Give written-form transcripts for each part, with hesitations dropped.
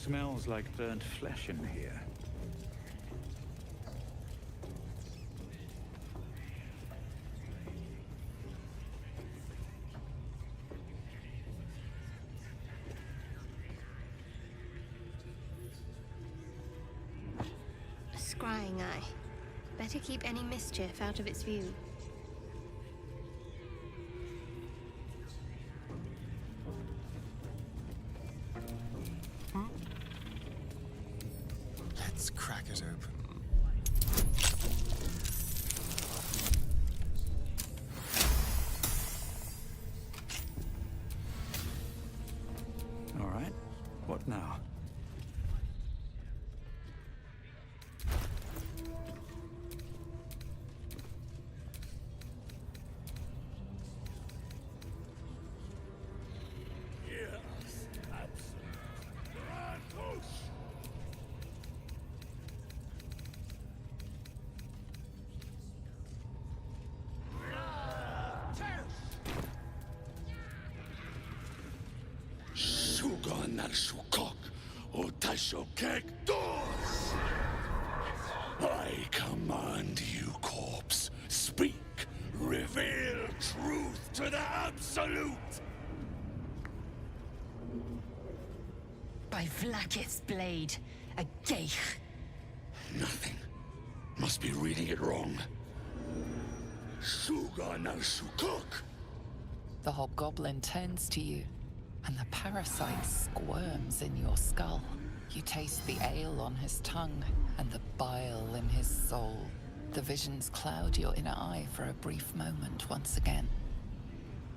Smells like burnt flesh in here. A scrying eye. Better keep any mischief out of its view. Let's crack it open. All right. What now? I command you, corpse. Speak. Reveal truth to the Absolute. By Vlaakith's blade, a geich. Nothing. Must be reading it wrong. The hobgoblin turns to you, and the parasite squirms in your skull. You taste the ale on his tongue and the bile in his soul. The visions cloud your inner eye for a brief moment once again.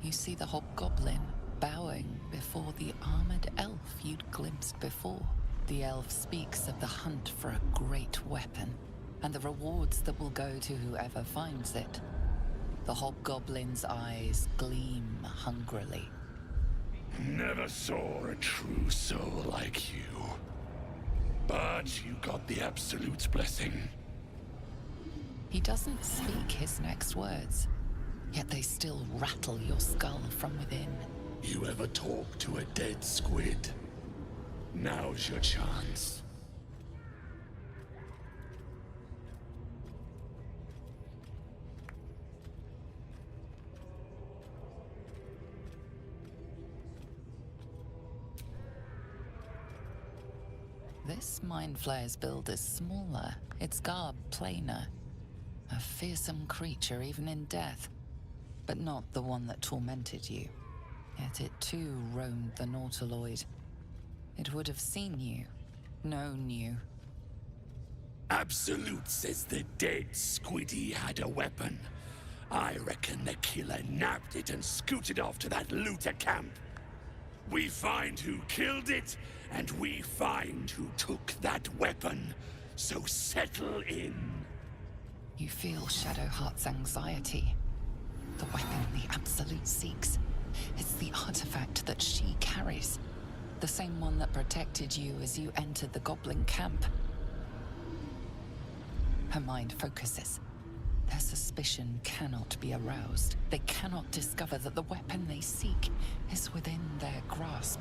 You see the hobgoblin bowing before the armored elf you'd glimpsed before. The elf speaks of the hunt for a great weapon and the rewards that will go to whoever finds it. The hobgoblin's eyes gleam hungrily. Never saw a true soul like you. But you got the Absolute's blessing. He doesn't speak his next words, yet they still rattle your skull from within. You ever talk to a dead squid? Now's your chance. This Mind Flayer's build is smaller, its garb plainer. A fearsome creature even in death, but not the one that tormented you. Yet it too roamed the Nautiloid. It would have seen you, known you. Absolute says the dead squiddy had a weapon. I reckon the killer nabbed it and scooted off to that looter camp. We find who killed it, and we find who took that weapon. So settle in. You feel Shadowheart's anxiety. The weapon the Absolute seeks. It's the artifact that she carries. The same one that protected you as you entered the Goblin camp. Her mind focuses. Their suspicion cannot be aroused. They cannot discover that the weapon they seek is within their grasp.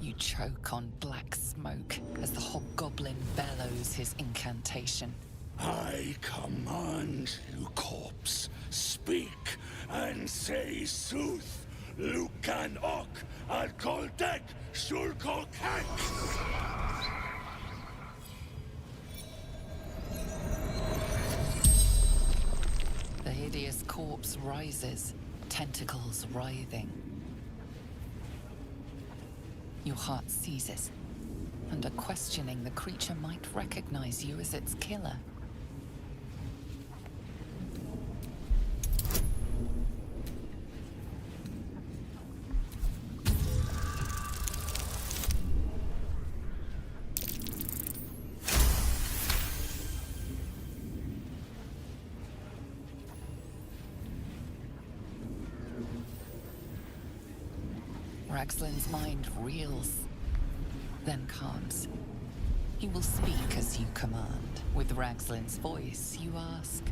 You choke on black smoke as the hobgoblin bellows his incantation. I command you, corpse. Speak and say sooth. Lucan ok al koldek shulkok hank. The hideous corpse rises, tentacles writhing. Your heart seizes. Under questioning, the creature might recognize you as its killer. Ragslin's mind reels, then calms. He will speak as you command. With Ragslin's voice, you ask.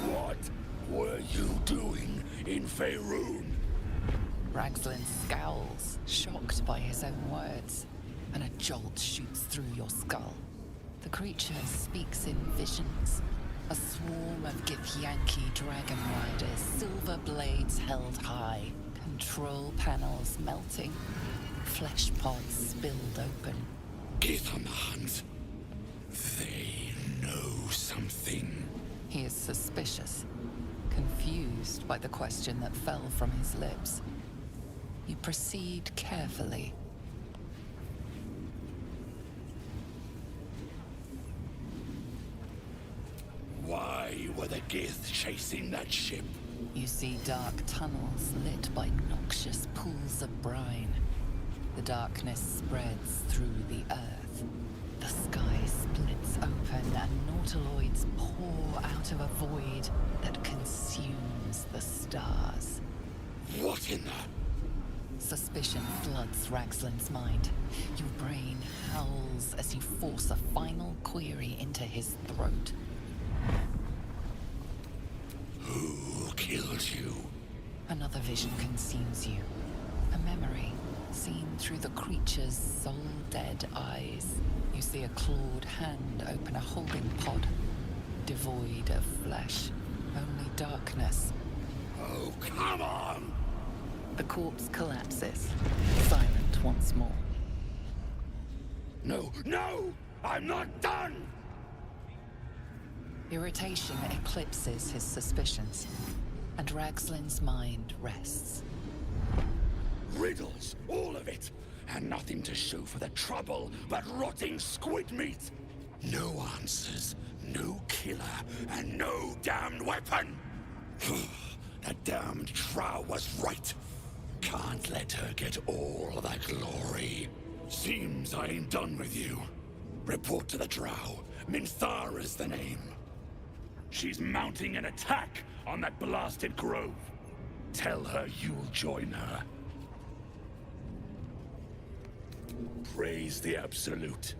What were you doing in Faerun? Ragslin scowls, shocked by his own words, and a jolt shoots through your skull. The creature speaks in visions. A swarm of Githyanki dragon riders, silver blades held high, control panels melting, flesh pods spilled open. Gith on the hunt. They know something. He is suspicious, confused by the question that fell from his lips. You proceed carefully. Why were the Gith chasing that ship? You see dark tunnels lit by noxious pools of brine. The darkness spreads through the earth. The sky splits open and nautiloids pour out of a void that consumes the stars. What in the... Suspicion floods Ragslin's mind. Your brain howls as you force a final query into his throat. Who killed you? Another vision consumes you. A memory, seen through the creature's soul-dead eyes. You see a clawed hand open a holding pod, devoid of flesh, only darkness. Oh, come on! The corpse collapses, silent once more. No, no! I'm not done! Irritation eclipses his suspicions, and Ragslin's mind rests. Riddles, all of it, and nothing to show for the trouble but rotting squid meat. No answers, no killer, and no damned weapon. That damned Drow was right. Can't let her get all the glory. Seems I ain't done with you. Report to the Drow. Minthara's the name. She's mounting an attack on that blasted grove. Tell her you'll join her. Praise the Absolute.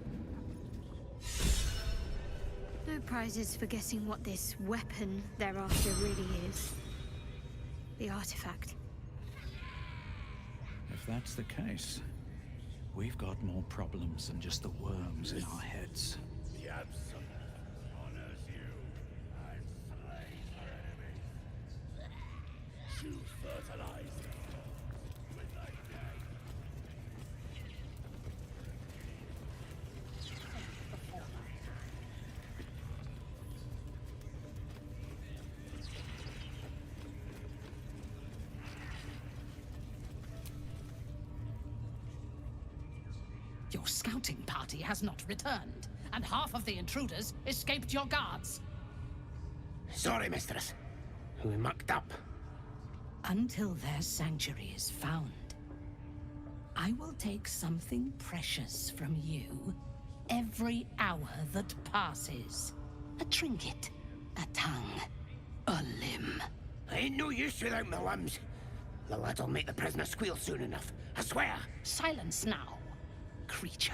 No prizes for guessing what this weapon they're after really is. The artifact. If that's the case, we've got more problems than just the worms in our heads. The Absolute honors you and slays your enemies. Choose fertilize with thy day. Your scouting party has not returned, and half of the intruders escaped your guards. Sorry, mistress. We mucked up. Until their sanctuary is found, I will take something precious from you every hour that passes. A trinket, a tongue, a limb. I ain't no use without my limbs. The lad'll make the prisoner squeal soon enough, I swear. Silence now, creature,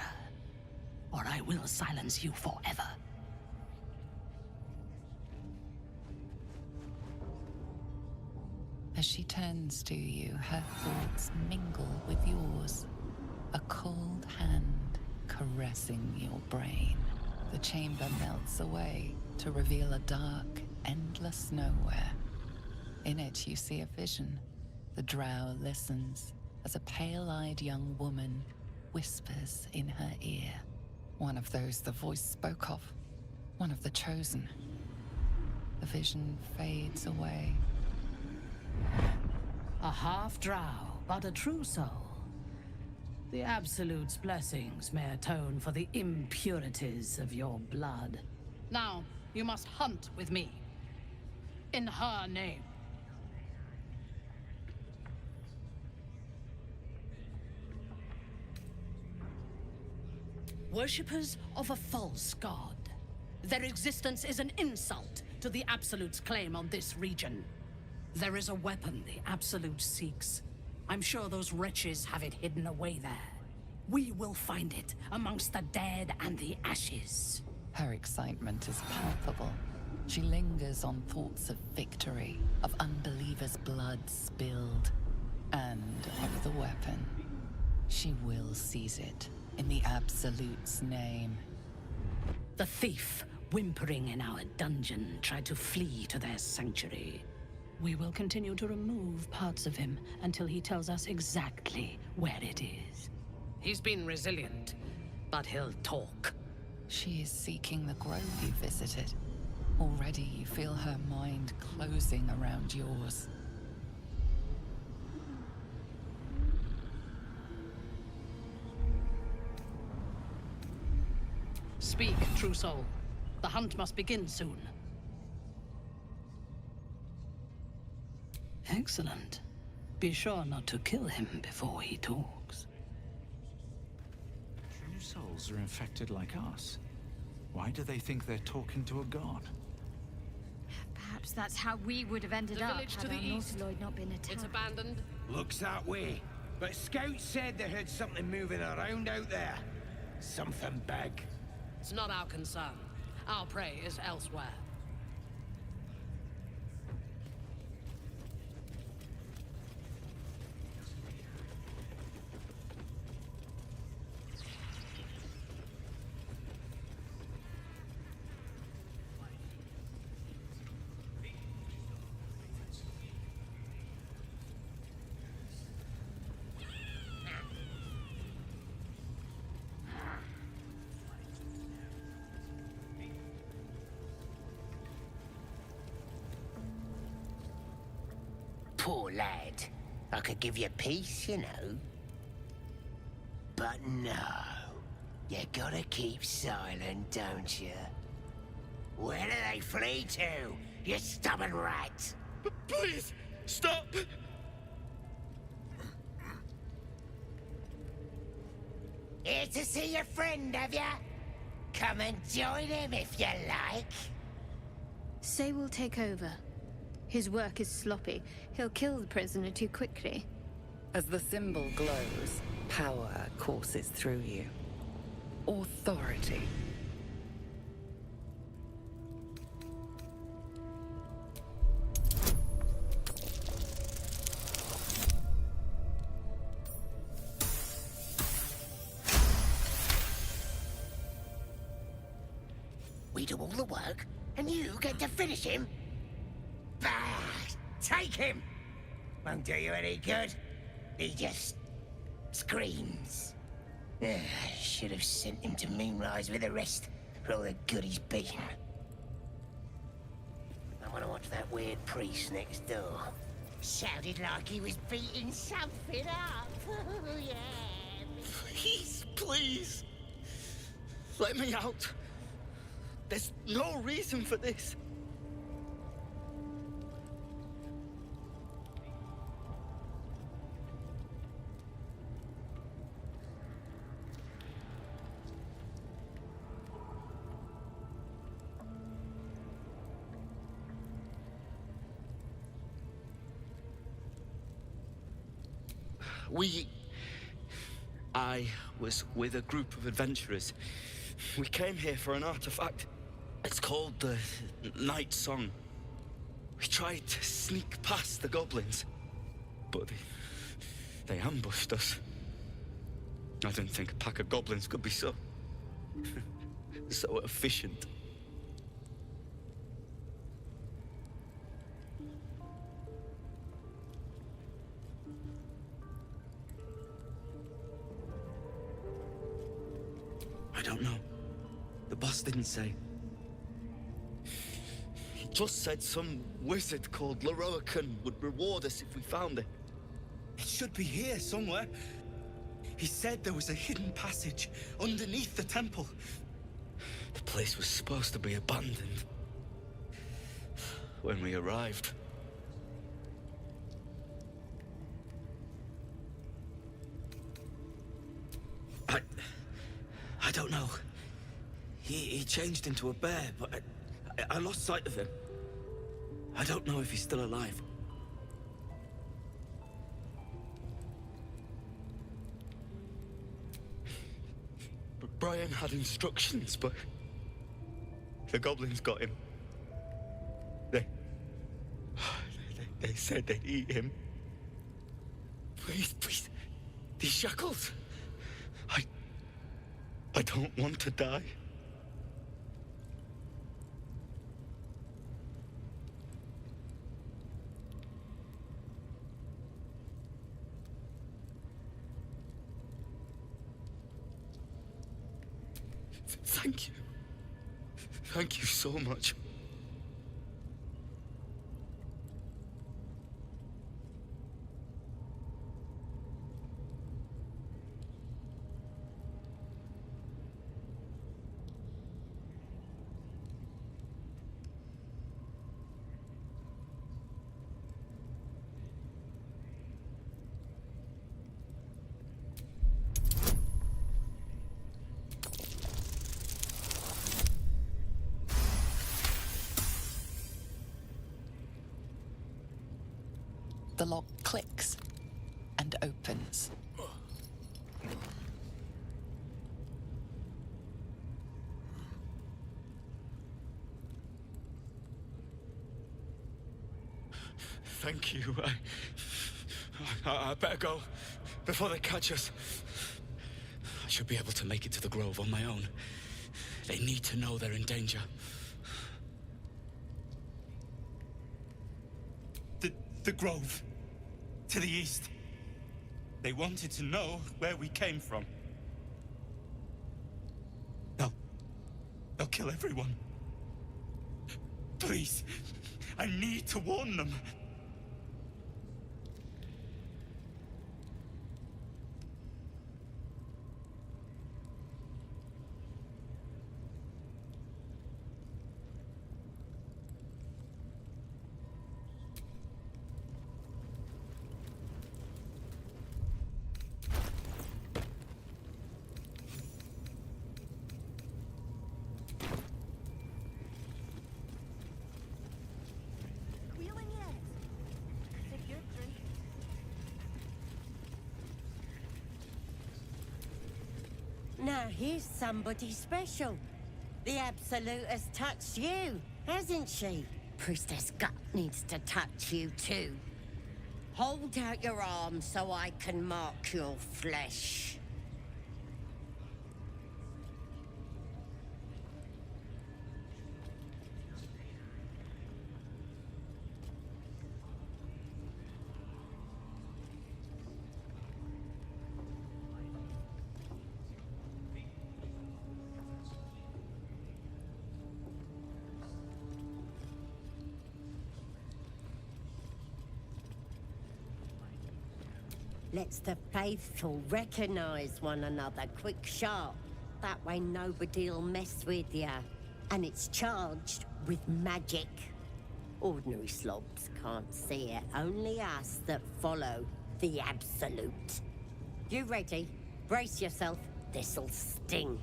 or I will silence you forever. As she turns to you, her thoughts mingle with yours. A cold hand caressing your brain. The chamber melts away to reveal a dark, endless nowhere. In it, you see a vision. The drow listens as a pale-eyed young woman whispers in her ear. One of those the voice spoke of. One of the chosen. The vision fades away. A half-drow, but a true soul. The Absolute's blessings may atone for the impurities of your blood. Now, you must hunt with me. In her name. Worshippers of a false god, Their existence is an insult to the Absolute's claim on this region. There is a weapon the Absolute seeks. I'm sure those wretches have it hidden away there. We will find it amongst the dead and the ashes. Her excitement is palpable. She lingers on thoughts of victory, of unbelievers' blood spilled, and of the weapon. She will seize it, in the Absolute's name. The thief, whimpering in our dungeon, tried to flee to their sanctuary. We will continue to remove parts of him until he tells us exactly where it is. He's been resilient, but he'll talk. She is seeking the grove you visited. Already you feel her mind closing around yours. Speak, true soul. The hunt must begin soon. Excellent. Be sure not to kill him before he talks. True souls are infected like us. Why do they think they're talking to a god? Perhaps that's how we would have ended The up village had to the our east. Nautiloid not been attacked. It's abandoned. Looks that way. But scouts said they heard something moving around out there. Something big. It's not our concern. Our prey is elsewhere. Poor lad. I could give you peace, you know. But no. You gotta keep silent, don't you? Where do they flee to, you stubborn rat? Please, stop! Here to see your friend, have ya? Come and join him if you like. Say we'll take over. His work is sloppy. He'll kill the prisoner too quickly. As the symbol glows, power courses through you. Authority. We do all the work, and you get to finish him? Bah! Take him! Won't do you any good. He just screams. Should have sent him to Moonrise with the rest for all the good he's been. I want to watch that weird priest next door. Sounded like he was beating something up. Yeah. Please, please. Let me out. There's no reason for this. I was with a group of adventurers. We came here for an artifact. It's called the Night Song. We tried to sneak past the goblins, but they ambushed us. I didn't think a pack of goblins could be so efficient. I don't know. The boss didn't say. He just said some wizard called Leroican would reward us if we found it. It should be here somewhere. He said there was a hidden passage underneath the temple. The place was supposed to be abandoned when we arrived. I don't know. He changed into a bear, but I lost sight of him. I don't know if he's still alive. But Brian had instructions, but the goblins got him. They said they'd eat him. Please, these shackles. I don't want to die. Thank you. Thank you so much. The lock clicks and opens. Thank you. I better go before they catch us. I should be able to make it to the Grove on my own. They need to know they're in danger. The Grove. To the east. They wanted to know where we came from. They'll kill everyone. Please, I need to warn them. Now here's somebody special. The Absolute has touched you, hasn't she? Priestess Gut needs to touch you too. Hold out your arm so I can mark your flesh. Lets the faithful recognize one another quick sharp. That way nobody'll mess with ya. And it's charged with magic. Ordinary slobs can't see it. Only us that follow the Absolute. You ready? Brace yourself. This'll sting.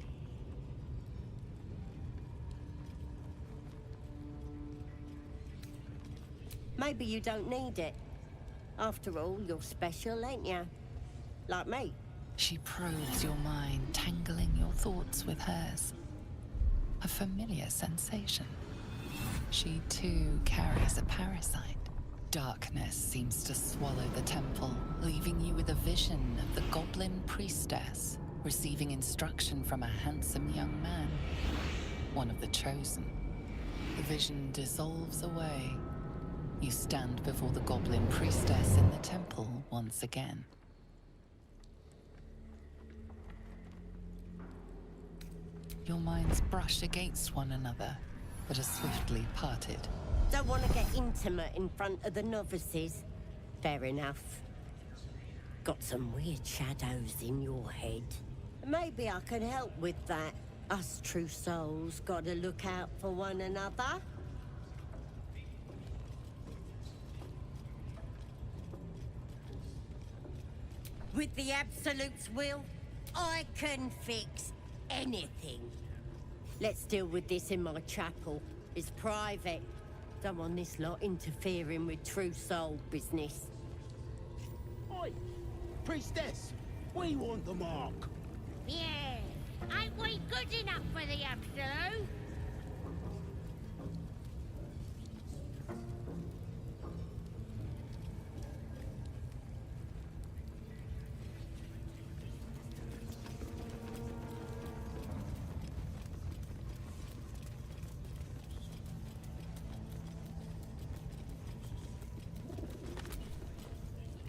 Maybe you don't need it. After all, you're special, ain't ya? Like me. She probes your mind, tangling your thoughts with hers. A familiar sensation. She too carries a parasite. Darkness seems to swallow the temple, leaving you with a vision of the Goblin priestess receiving instruction from a handsome young man, one of the chosen. The vision dissolves away. You stand before the Goblin priestess in the temple once again. Your minds brush against one another, but are swiftly parted. Don't want to get intimate in front of the novices. Fair enough. Got some weird shadows in your head. Maybe I can help with that. Us true souls gotta look out for one another. With the Absolute's will, I can fix anything. Let's deal with this in my chapel. It's private. Don't want this lot interfering with true soul business. Oi! Priestess! We want the mark! Yeah, ain't we good enough for the Absolute?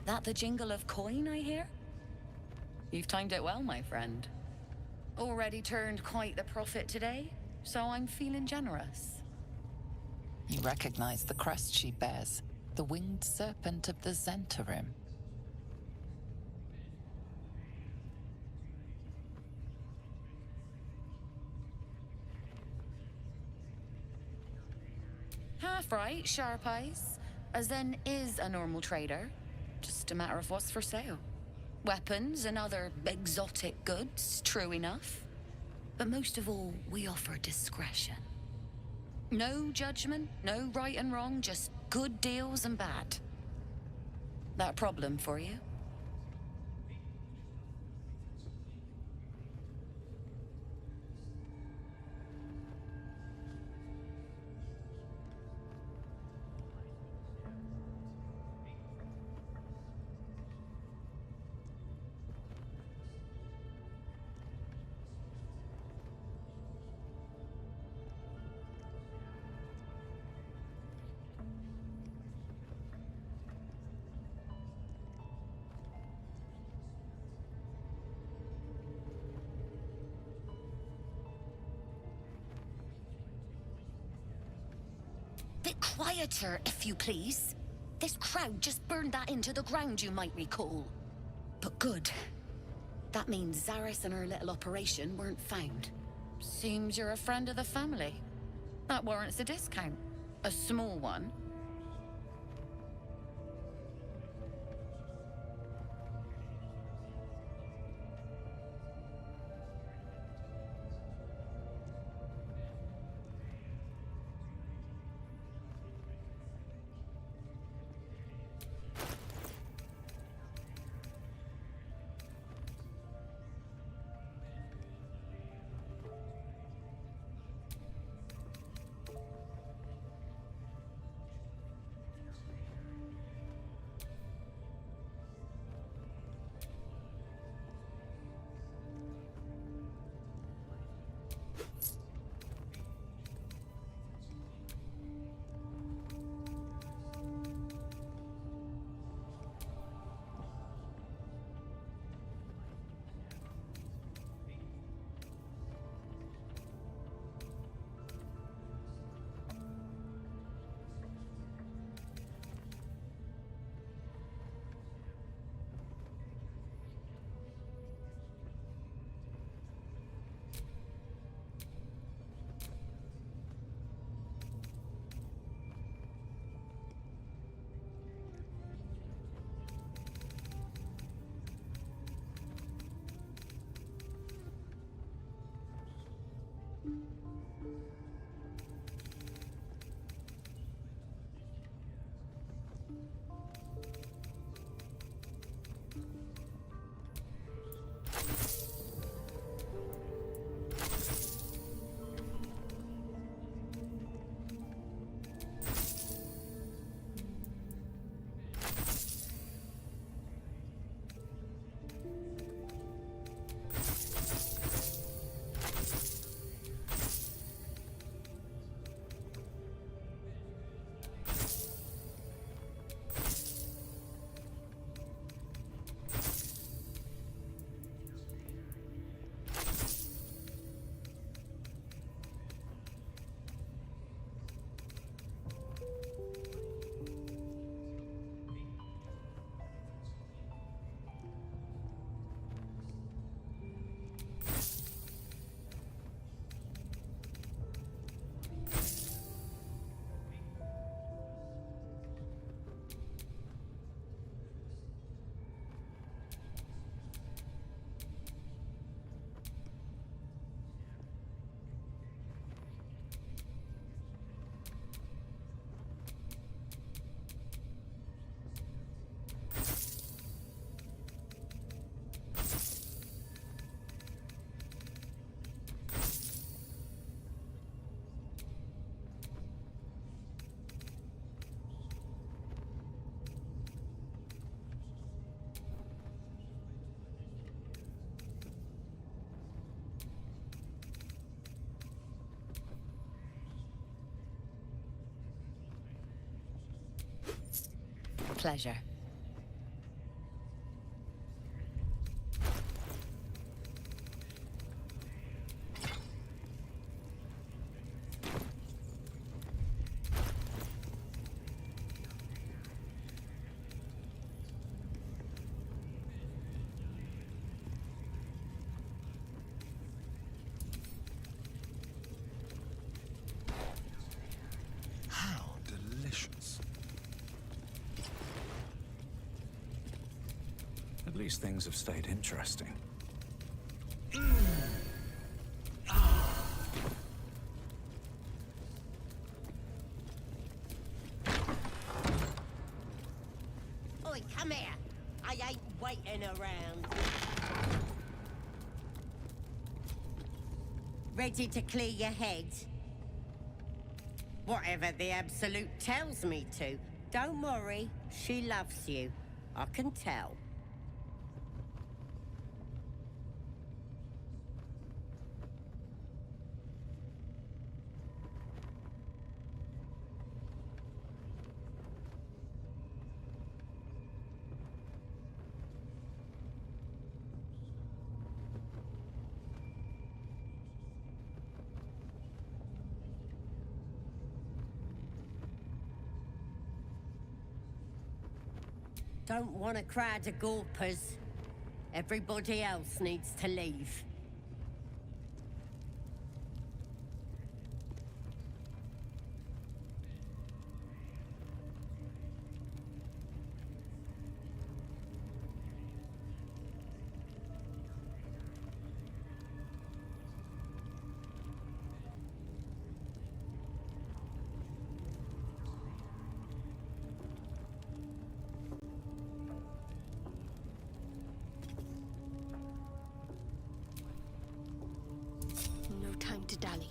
That the jingle of coin I hear? You've timed it well, my friend. Already turned quite the profit today, so I'm feeling generous. You recognize the crest she bears, the winged serpent of the Zentarim. Half right, sharp eyes. As then is a normal trader. Just a matter of what's for sale. Weapons and other exotic goods, true enough. But most of all, we offer discretion. No judgment, no right and wrong, just good deals and bad. That a problem for you? Bit quieter, if you please. This crowd just burned that into the ground, you might recall. But good. That means Zaris and her little operation weren't found. Seems you're a friend of the family. That warrants a discount. A small one. pleasure. How delicious. At least things have stayed interesting. Oi, come here. I ain't waiting around. Ready to clear your head? Whatever the Absolute tells me to. Don't worry, she loves you. I can tell. Don't want a crowd of gawpers. Everybody else needs to leave. No time to dally.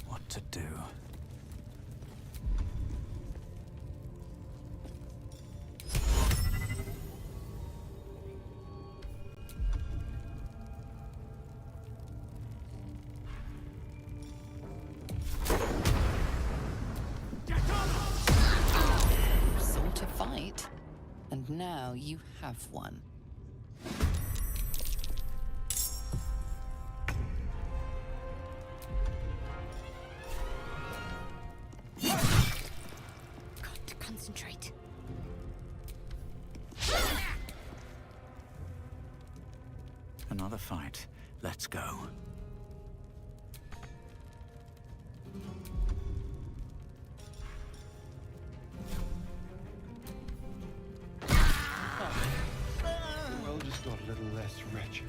What to do? Sort of fight. And now you have one. Got to concentrate. Another fight. Let's go. The world just got a little less wretched.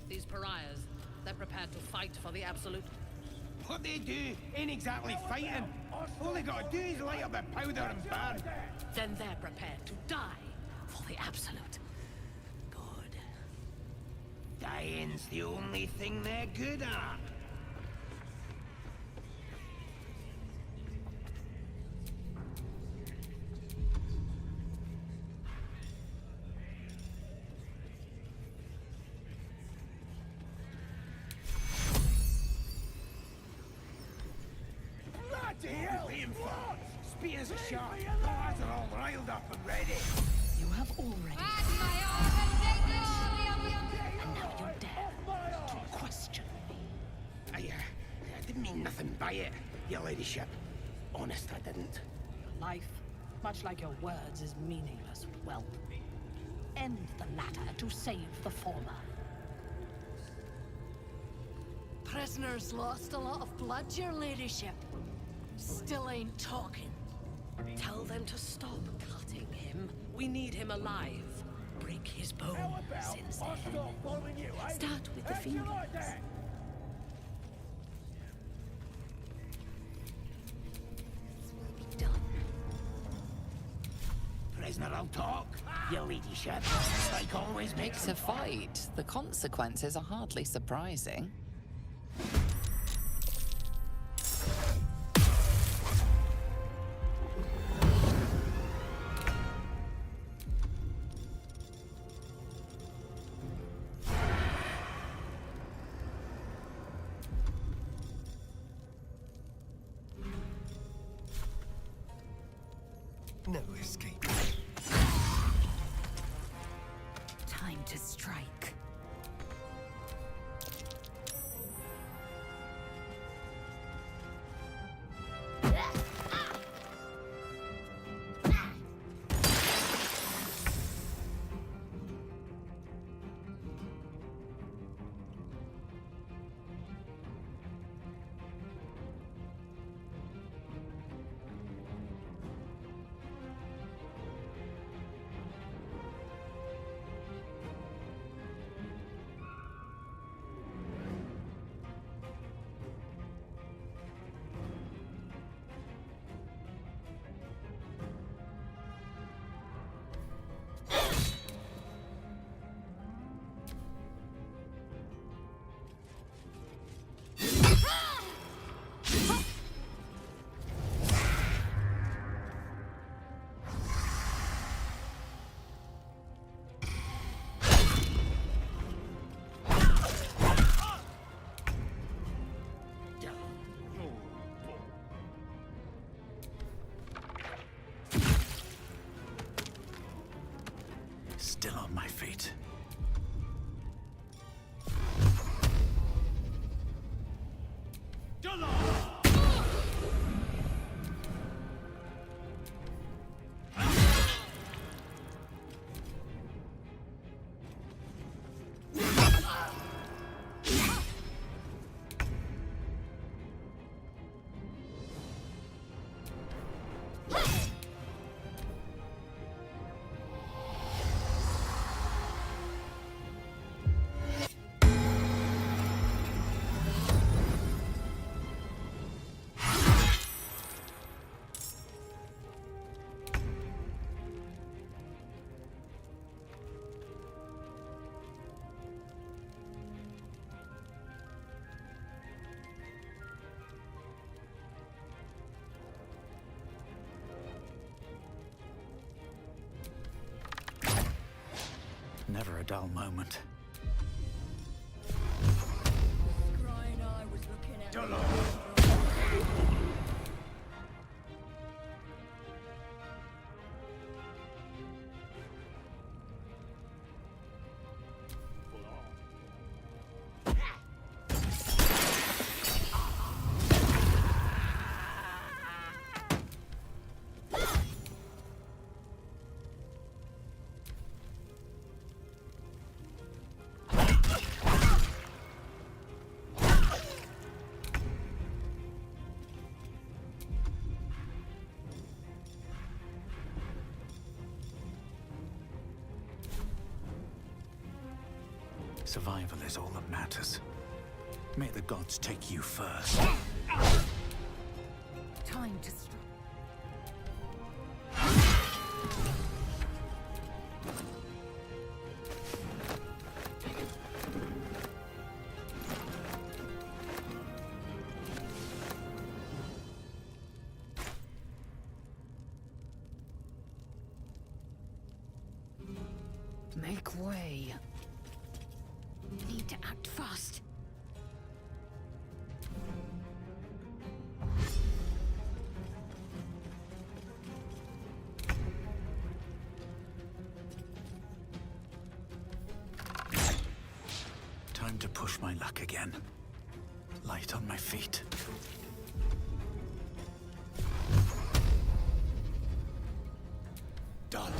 These pariahs, they're prepared to fight for the Absolute. What they do ain't exactly fighting. All they gotta do is light up the powder and burn. Then they're prepared to die for the Absolute. Good. Dying's the only thing they're good at. Bloody hell! Being far. spears a shot. The lads are all riled up and ready. You have already. And now you dare to question me. I didn't mean nothing by it, your ladyship. Honest, I didn't. Life, much like your words, is meaningless, whelp. End the latter to save the former. Prisoners lost a lot of blood, your ladyship. Still ain't talking. Tell them to stop cutting him. We need him alive. Break his bones instead. Start with the fingers. Prisoner, I'll talk. Your ladyship, like always, makes It's a fight. The consequences are hardly surprising. No escape. Time to strike. Still on my feet. Never a dull moment. Scrying eye was looking at me. Survival is all that matters. May the gods take you first. Time to strike. Make way. Need to act fast. push my luck again. Light on my feet. Done.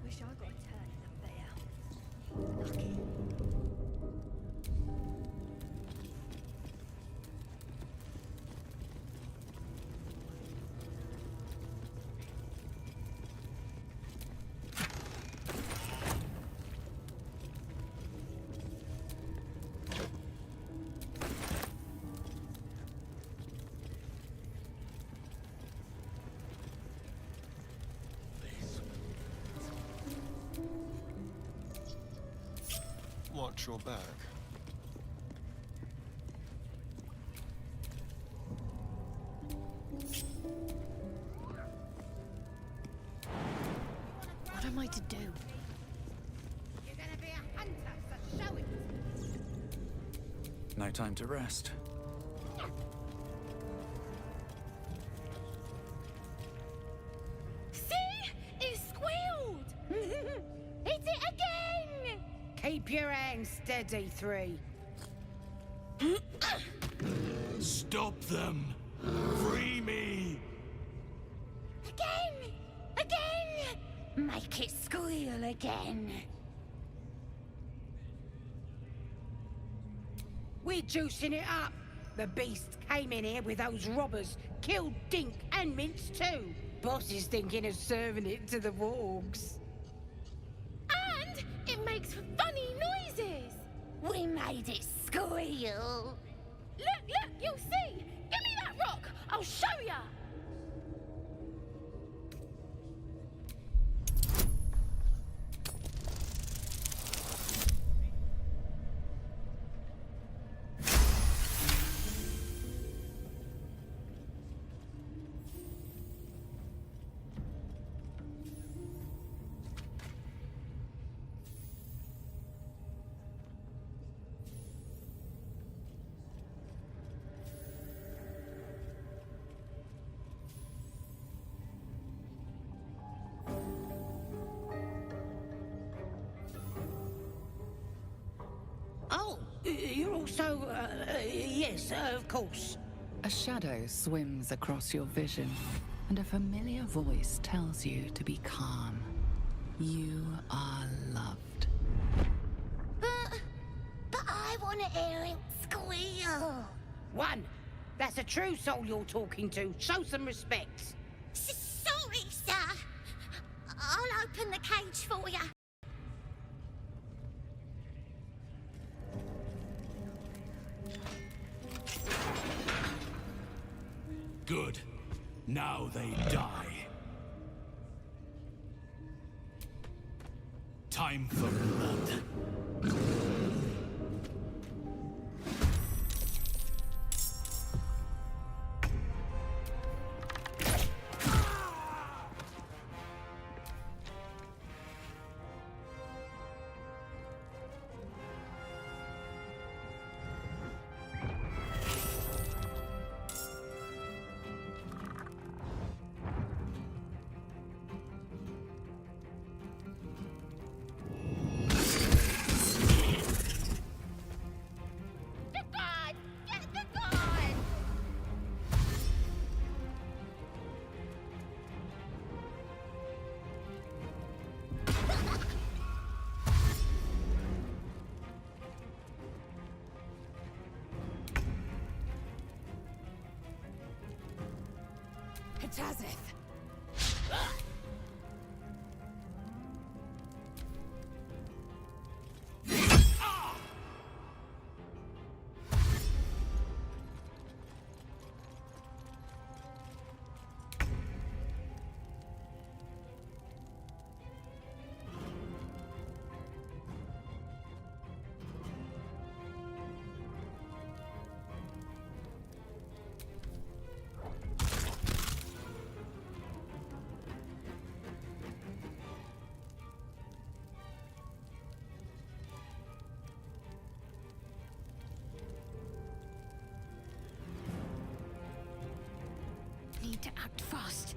Wish I got a turn in the bear. Lucky. Watch your back. What am I to do? You're gonna be a hunter, so show it. No time to rest. See? It squealed! Hit it again! Keep your hands steady, 3. Stop them! Free me! Again! Again! Make it squeal again. We're juicing it up. The beast came in here with those robbers, killed Dink and Mince too. Boss is thinking of serving it to the wargs. And it makes funny noises. We made it squeal. Look, you'll see. Give me that rock. I'll show ya. Oh, you're also, yes, of course. A shadow swims across your vision, and a familiar voice tells you to be calm. You are loved. But I want to hear it squeal. 1, That's a true soul you're talking to. Show some respect. Sorry, sir. I'll open the cage for you. Good. Now they die. Time for blood. Tazith. Need to act fast.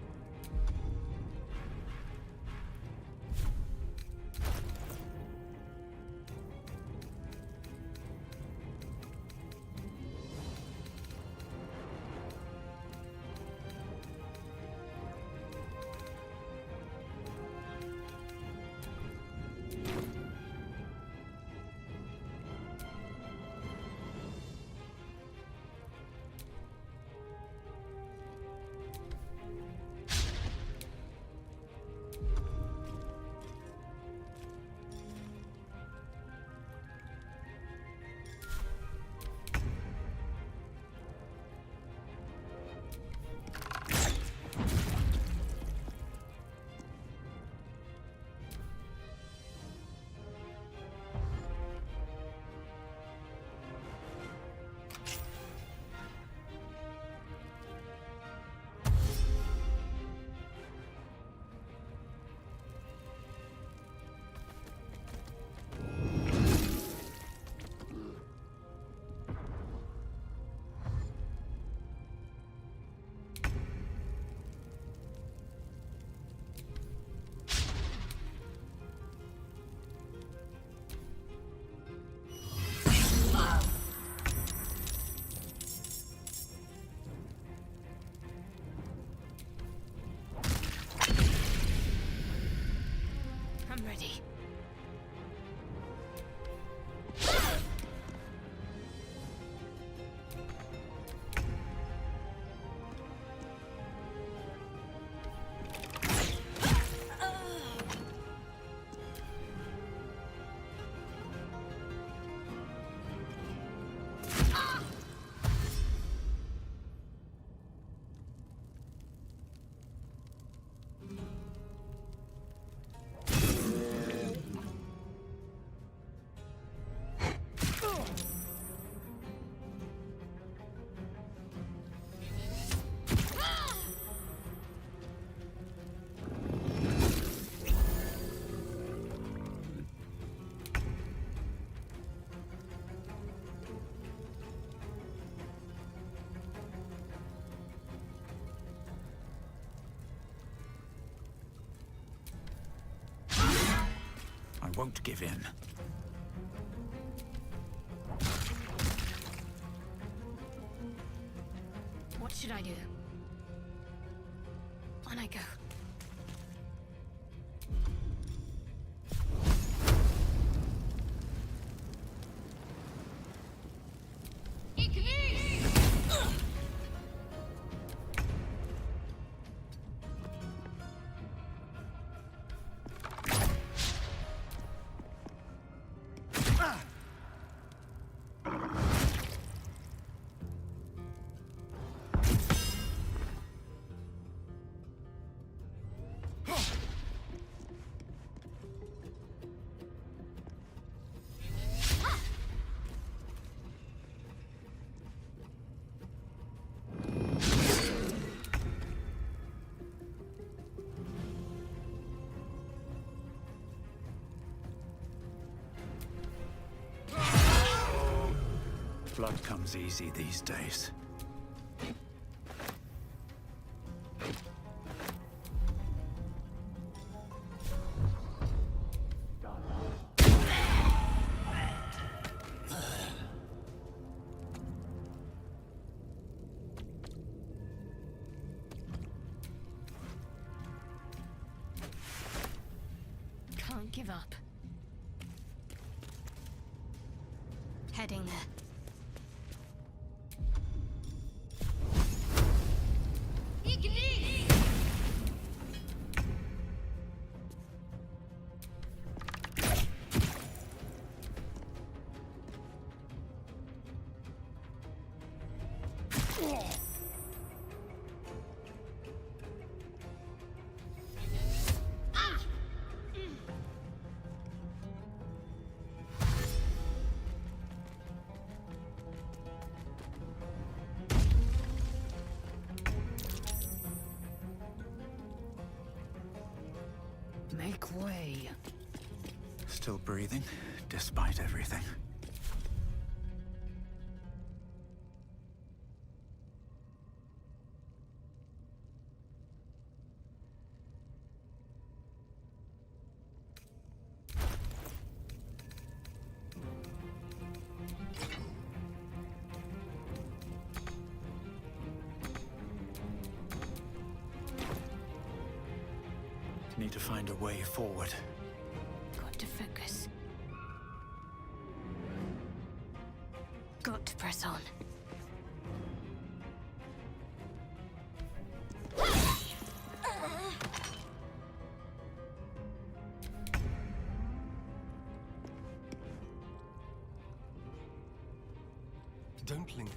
I'm ready. I won't give in. What should I do? On I go. Blood comes easy these days. Can't give up. Heading there. Make way. Still breathing, despite everything. Need to find a way forward. Got to focus. Got to press on. Don't linger.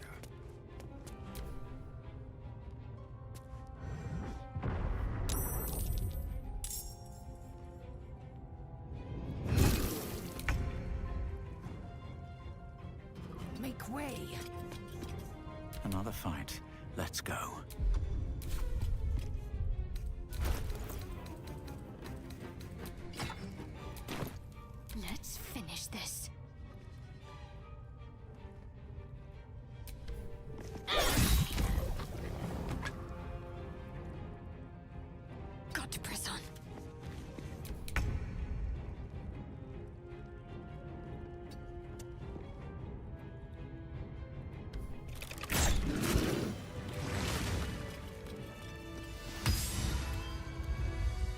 Make way. Another fight. Let's go. Let's finish this. Got to press on.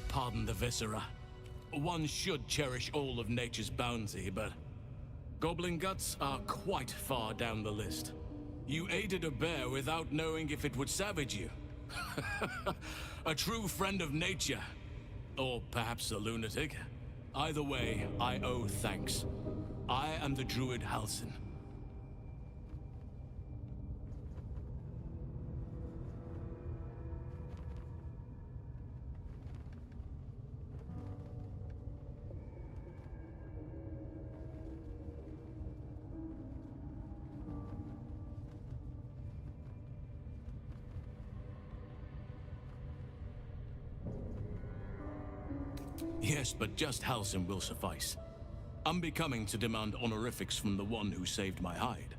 Pardon the viscera. One should cherish all of nature's bounty, but goblin guts are quite far down the list. You aided a bear without knowing if it would savage you. A true friend of nature. Or perhaps a lunatic. Either way, I owe thanks. I am the druid Halsin. Yes, but just Halsin will suffice. Unbecoming to demand honorifics from the one who saved my hide.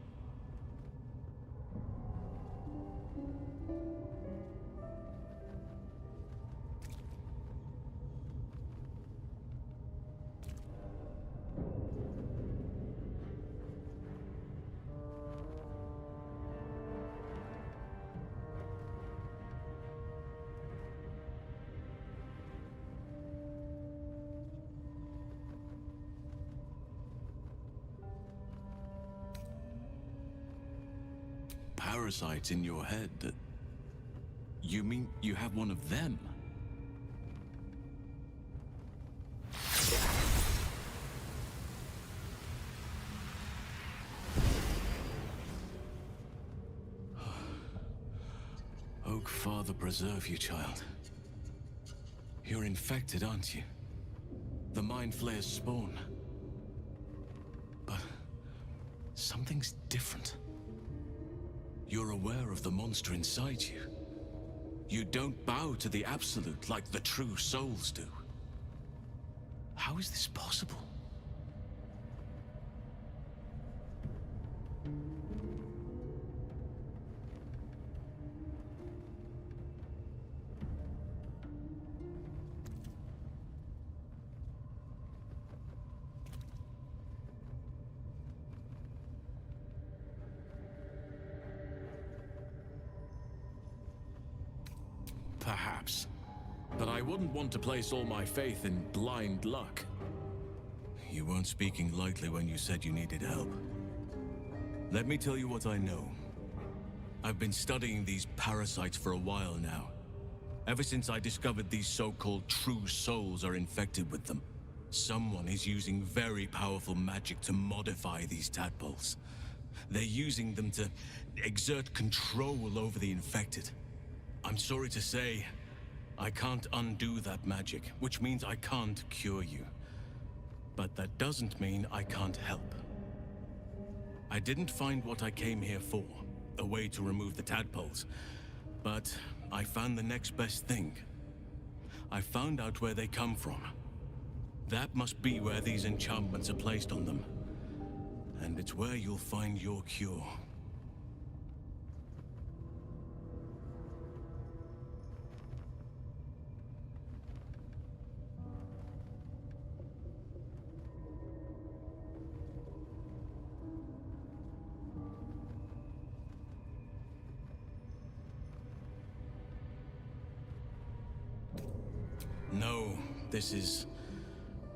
Parasites in your head that... You mean you have one of them? Oak Father preserve you, child. You're infected, aren't you? The Mind Flayer's spawn. But... something's different. You're aware of the monster inside you. You don't bow to the Absolute like the true souls do. How is this possible? perhaps. But I wouldn't want to place all my faith in blind luck. You weren't speaking lightly when you said you needed help. Let me tell you what I know. I've been studying these parasites for a while now. Ever since I discovered these so-called true souls are infected with them. Someone is using very powerful magic to modify these tadpoles. They're using them to exert control over the infected. I'm sorry to say, I can't undo that magic, which means I can't cure you. But that doesn't mean I can't help. I didn't find what I came here for, a way to remove the tadpoles, but I found the next best thing. I found out where they come from. That must be where these enchantments are placed on them. And it's where you'll find your cure. No, this is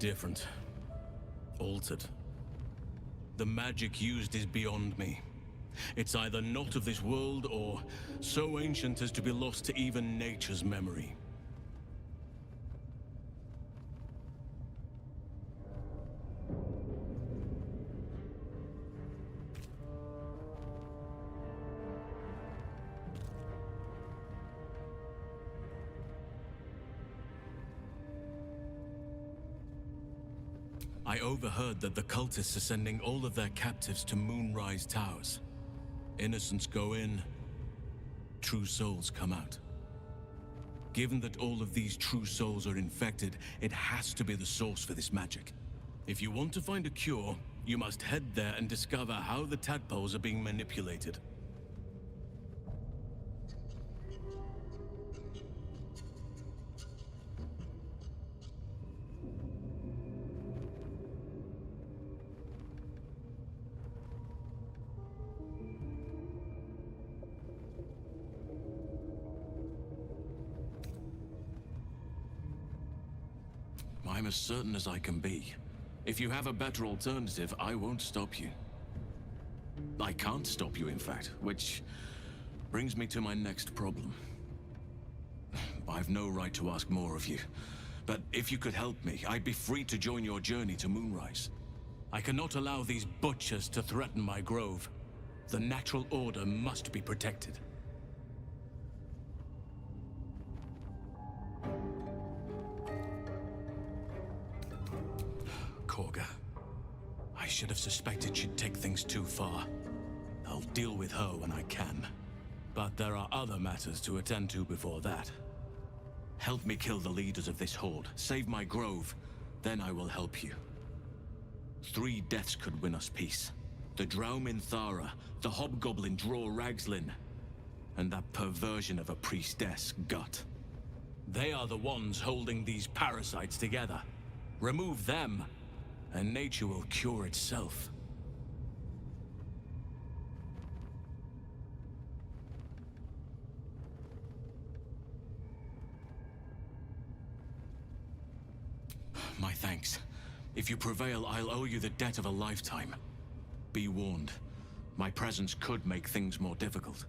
different. Altered. The magic used is beyond me. It's either not of this world or so ancient as to be lost to even nature's memory. I overheard that the cultists are sending all of their captives to Moonrise Towers. Innocents go in, true souls come out. Given that all of these true souls are infected, it has to be the source for this magic. If you want to find a cure, you must head there and discover how the tadpoles are being manipulated. I'm as certain as I can be. If you have a better alternative, I won't stop you. I can't stop you, in fact, which brings me to my next problem. I've no right to ask more of you, but if you could help me, I'd be free to join your journey to Moonrise. I cannot allow these butchers to threaten my grove. The natural order must be protected. Korga. I should have suspected she'd take things too far. I'll deal with her when I can. But there are other matters to attend to before that. Help me kill the leaders of this horde, save my grove, then I will help you. 3 deaths could win us peace. The Drow Minthara, the Hobgoblin Draw Ragslin, and that perversion of a priestess, Gut. They are the ones holding these parasites together. Remove them, and nature will cure itself. My thanks. If you prevail, I'll owe you the debt of a lifetime. Be warned, my presence could make things more difficult.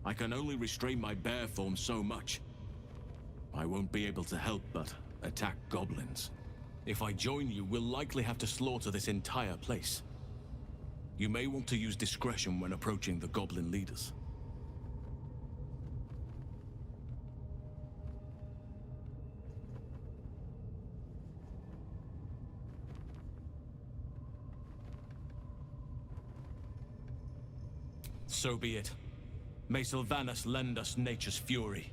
I can only restrain my bear form so much. I won't be able to help but attack goblins. If I join you, we'll likely have to slaughter this entire place. You may want to use discretion when approaching the goblin leaders. So be it. May Sylvanas lend us nature's fury.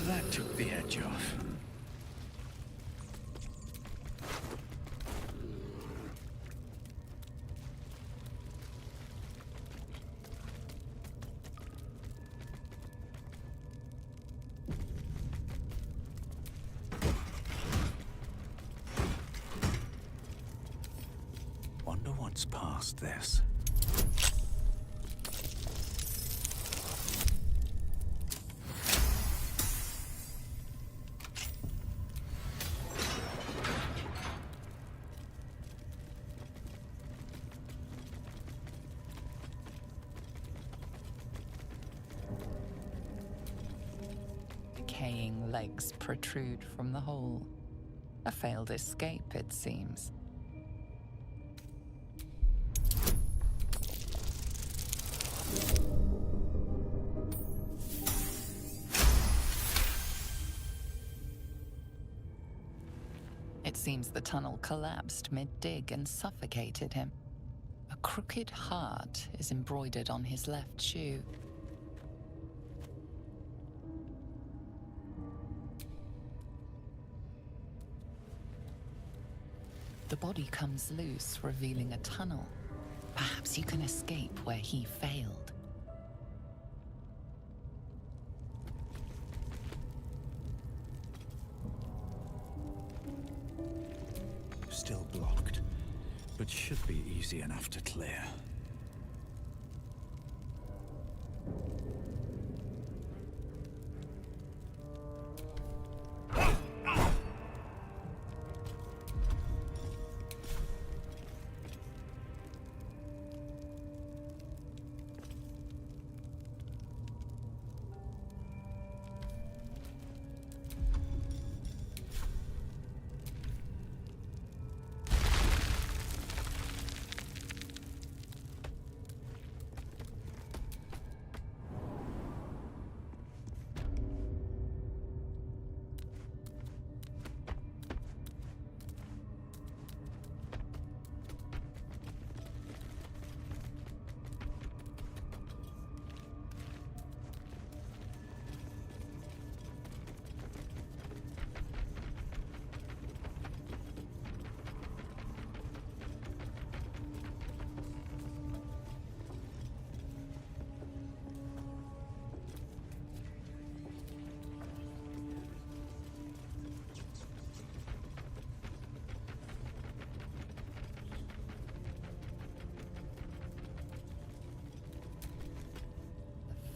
That took the edge off. wonder what's past this. Decaying legs protrude from the hole. A failed escape, it seems. It seems the tunnel collapsed mid-dig and suffocated him. A crooked heart is embroidered on his left shoe. The body comes loose, revealing a tunnel. Perhaps you can escape where he failed. Still blocked, but should be easy enough to clear.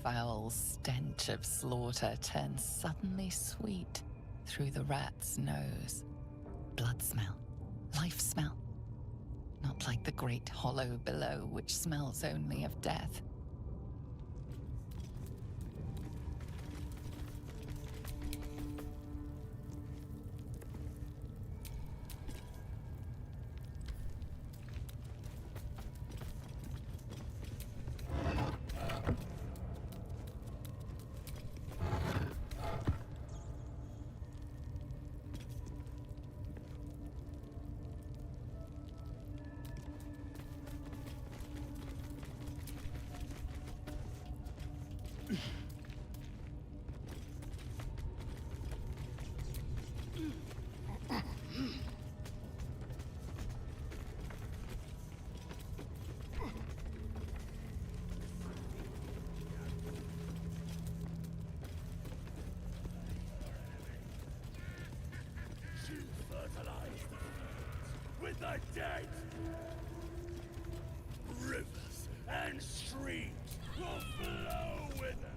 Foul stench of slaughter turns suddenly sweet through the rat's nose. Blood smell, life smell. Not like the great hollow below, which smells only of death. With the dead! Rivers and streams will flow with them!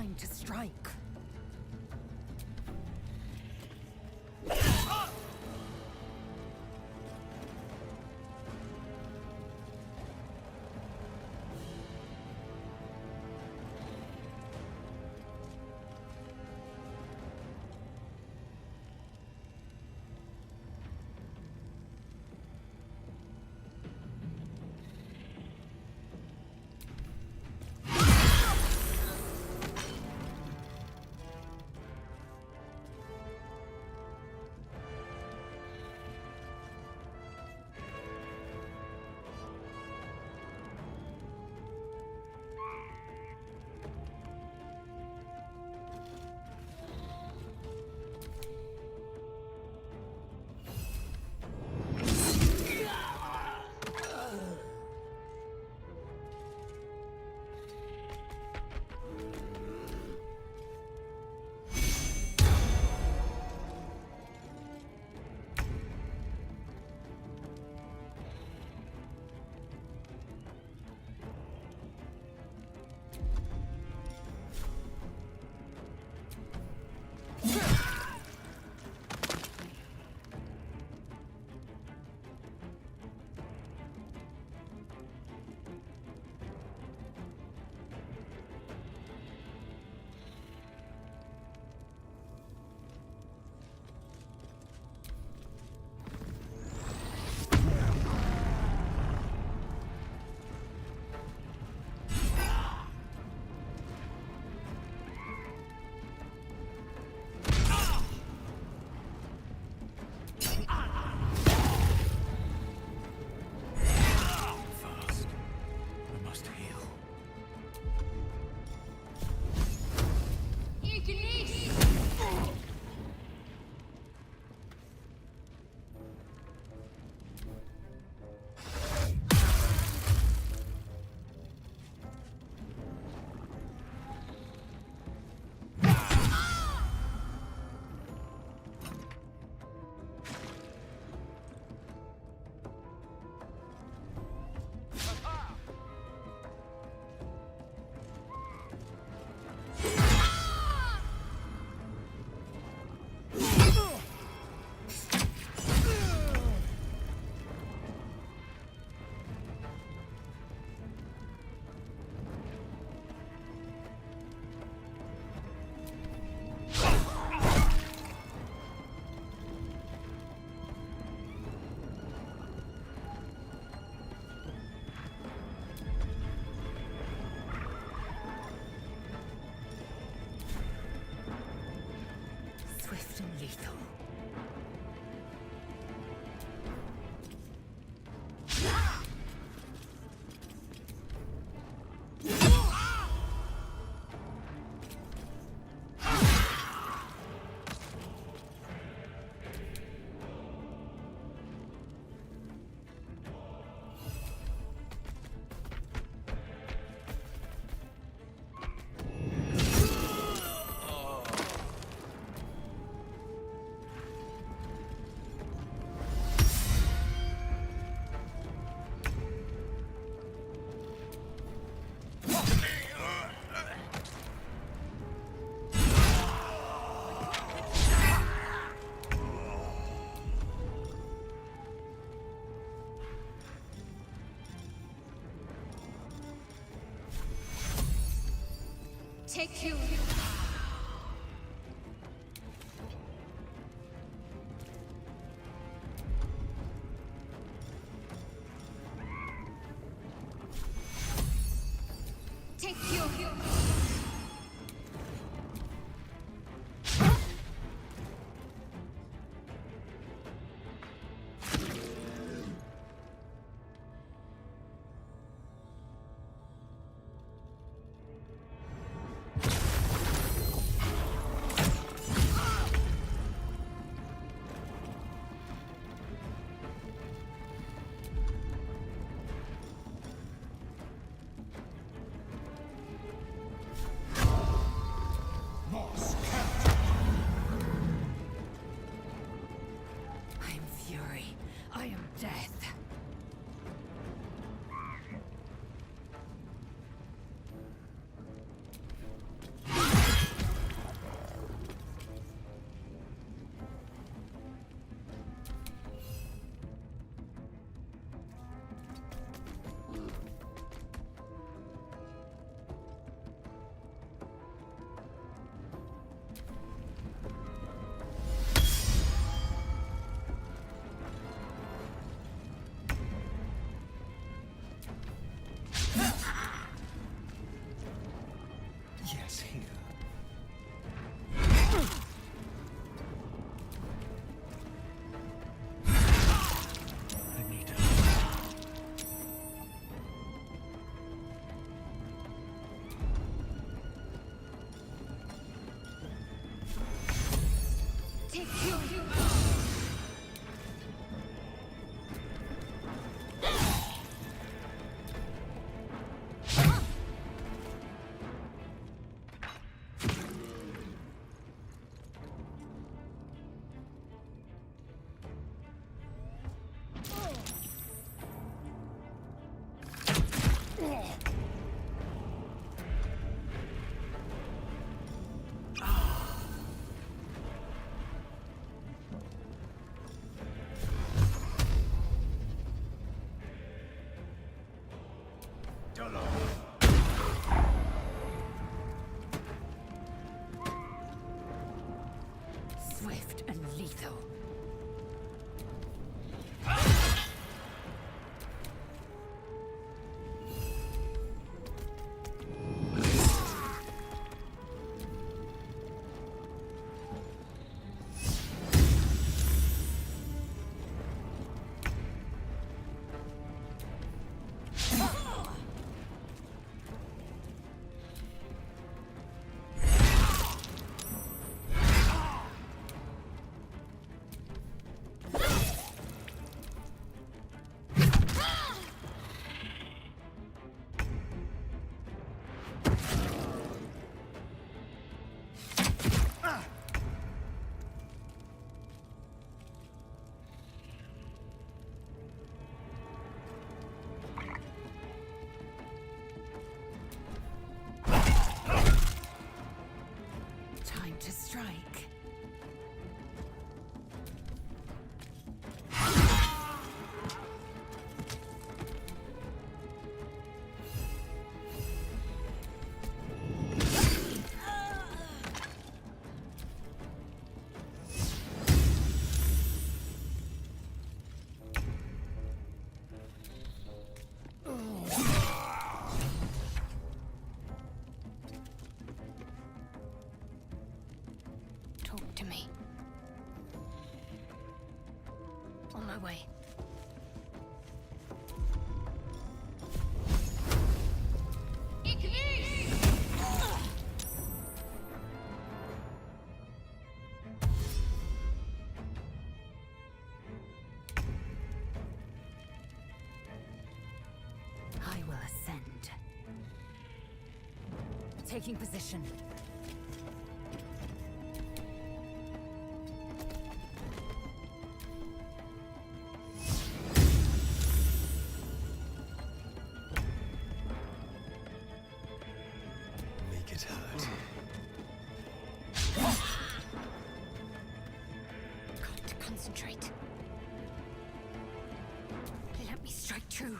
time to strike. Swift and lethal. Take you. Take you. Time to strike. Talk to me. On my way. I will ascend. Taking position. Make it hurt. Got to concentrate. Let me strike true.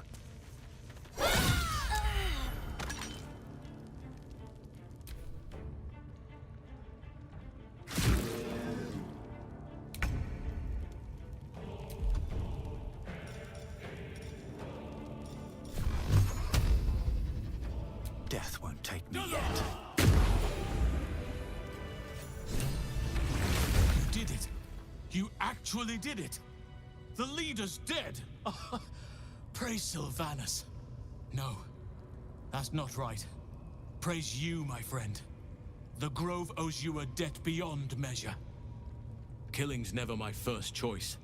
Death won't take me yet. You did it! You actually did it! The leader's dead! Praise Sylvanus. No, that's not right. Praise you, my friend. The Grove owes you a debt beyond measure. Killing's never my first choice,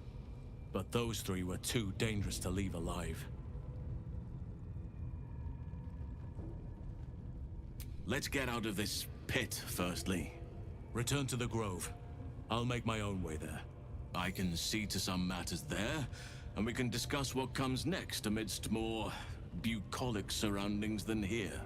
but those three were too dangerous to leave alive. Let's get out of this pit, firstly. Return to the Grove. I'll make my own way there. I can see to some matters there, and we can discuss what comes next amidst more bucolic surroundings than here.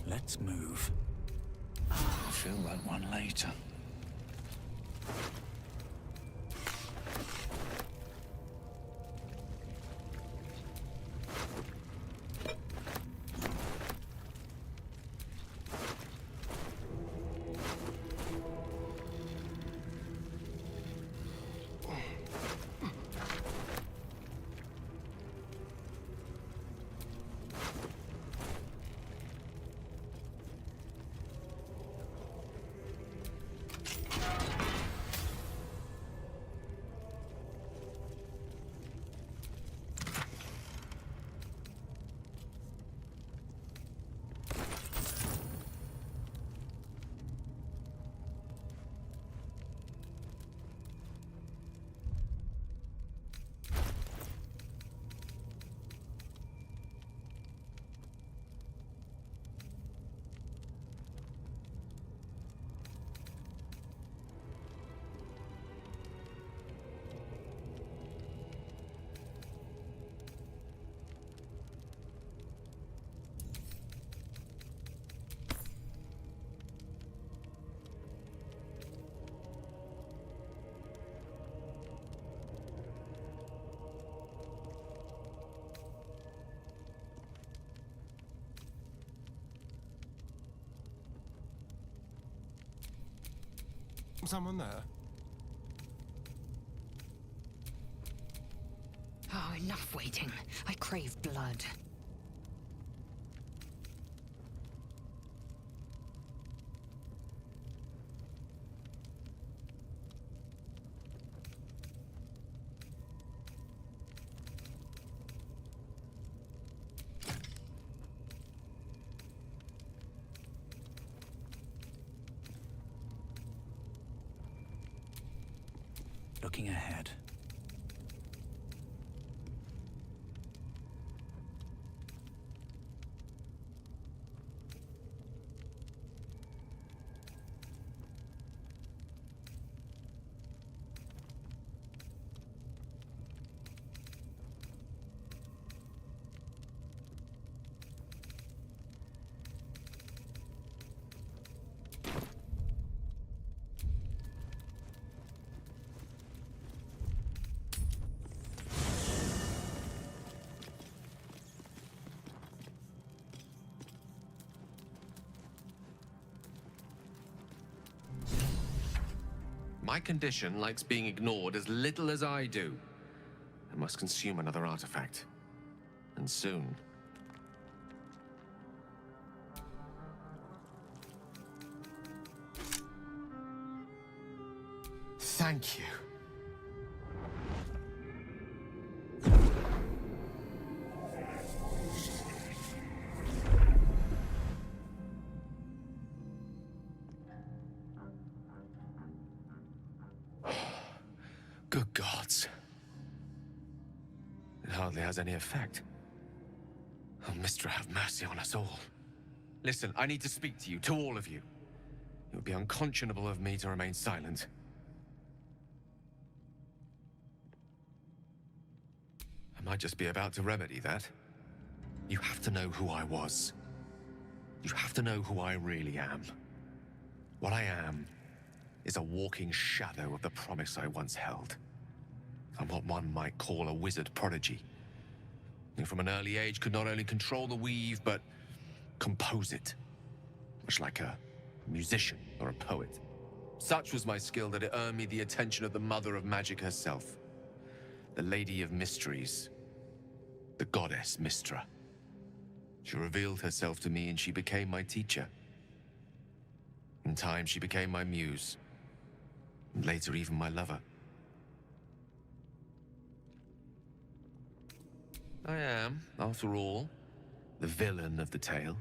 Let's move. I'll feel that one later. Someone there? Oh, enough waiting. I crave blood. Looking ahead. My condition likes being ignored as little as I do. I must consume another artifact. And soon. Thank you. Good gods. It hardly has any effect. Oh, Mystra, have mercy on us all. Listen, I need to speak to you, to all of you. It would be unconscionable of me to remain silent. I might just be about to remedy that. You have to know who I was. You have to know who I really am. What I am is a walking shadow of the promise I once held. I'm what one might call a wizard prodigy, who from an early age could not only control the weave, but compose it, much like a musician or a poet. Such was my skill that it earned me the attention of the mother of magic herself, the Lady of Mysteries, the goddess Mystra. She revealed herself to me and she became my teacher. In time, she became my muse, and later even my lover. I am, after all, the villain of the tale.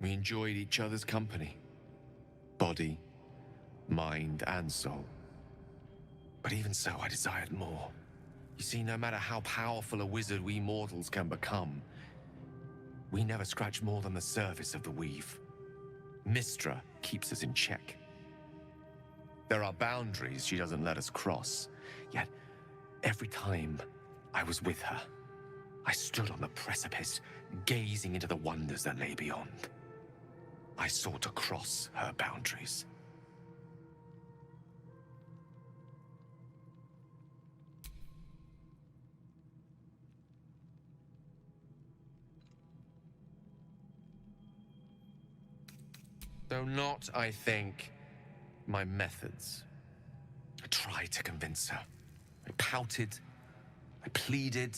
We enjoyed each other's company. Body, mind, and soul. But even so, I desired more. You see, no matter how powerful a wizard we mortals can become, we never scratch more than the surface of the weave. Mystra keeps us in check. There are boundaries she doesn't let us cross, yet every time I was with her, I stood on the precipice, gazing into the wonders that lay beyond. I sought to cross her boundaries. Though not, I think, my methods. I tried to convince her. I pouted. I pleaded.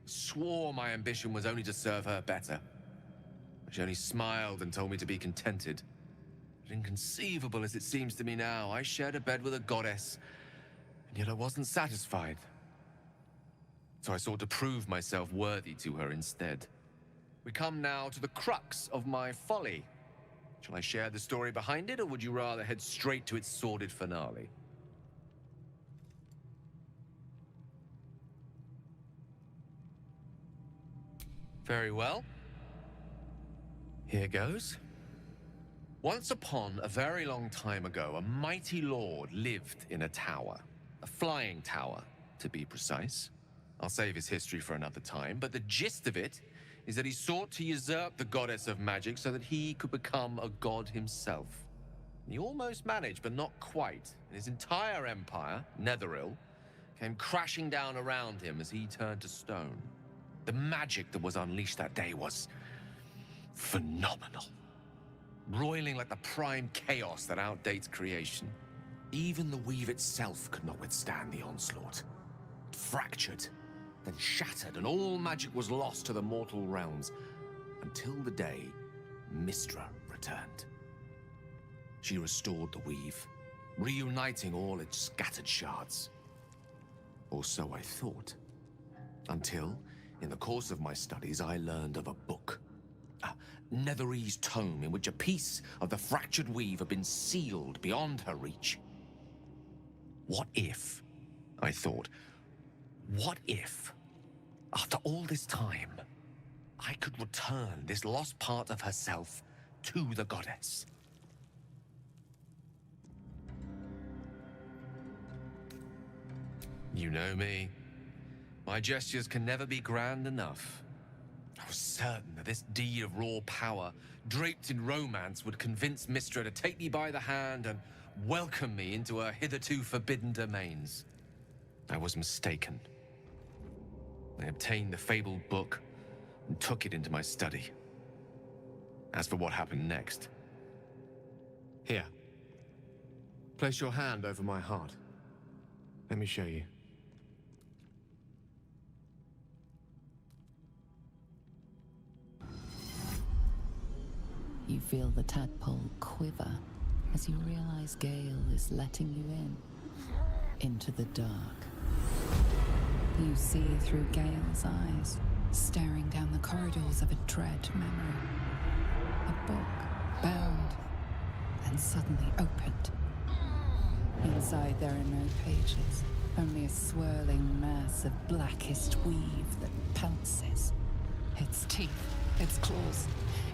Swore my ambition was only to serve her better. She only smiled and told me to be contented. But inconceivable as it seems to me now, I shared a bed with a goddess, and yet I wasn't satisfied. So I sought to prove myself worthy to her instead. We come now to the crux of my folly. Shall I share the story behind it, or would you rather head straight to its sordid finale? Very well. Here goes. Once upon a very long time ago, a mighty lord lived in a tower. A flying tower, to be precise. I'll save his history for another time, but the gist of it is that he sought to usurp the goddess of magic so that he could become a god himself. He almost managed, but not quite. And his entire empire, Netheril, came crashing down around him as he turned to stone. The magic that was unleashed that day was phenomenal. Roiling like the prime chaos that outdates creation. Even the weave itself could not withstand the onslaught. It fractured, then shattered, and all magic was lost to the mortal realms, until the day Mystra returned. She restored the weave, reuniting all its scattered shards. Or so I thought. Until, in the course of my studies, I learned of a book. A Netherese tome in which a piece of the fractured weave had been sealed beyond her reach. What if, I thought, what if, after all this time, I could return this lost part of herself to the goddess? You know me. My gestures can never be grand enough. I was certain that this deed of raw power, draped in romance, would convince Mystra to take me by the hand and welcome me into her hitherto forbidden domains. I was mistaken. I obtained the fabled book and took it into my study. As for what happened next... Here. Place your hand over my heart. Let me show you. You feel the tadpole quiver as you realize Gale is letting you in, into the dark. You see through Gale's eyes, staring down the corridors of a dread memory. A book, bound, and suddenly opened. Inside there are no pages, only a swirling mass of blackest weave that pounces. Its teeth, its claws,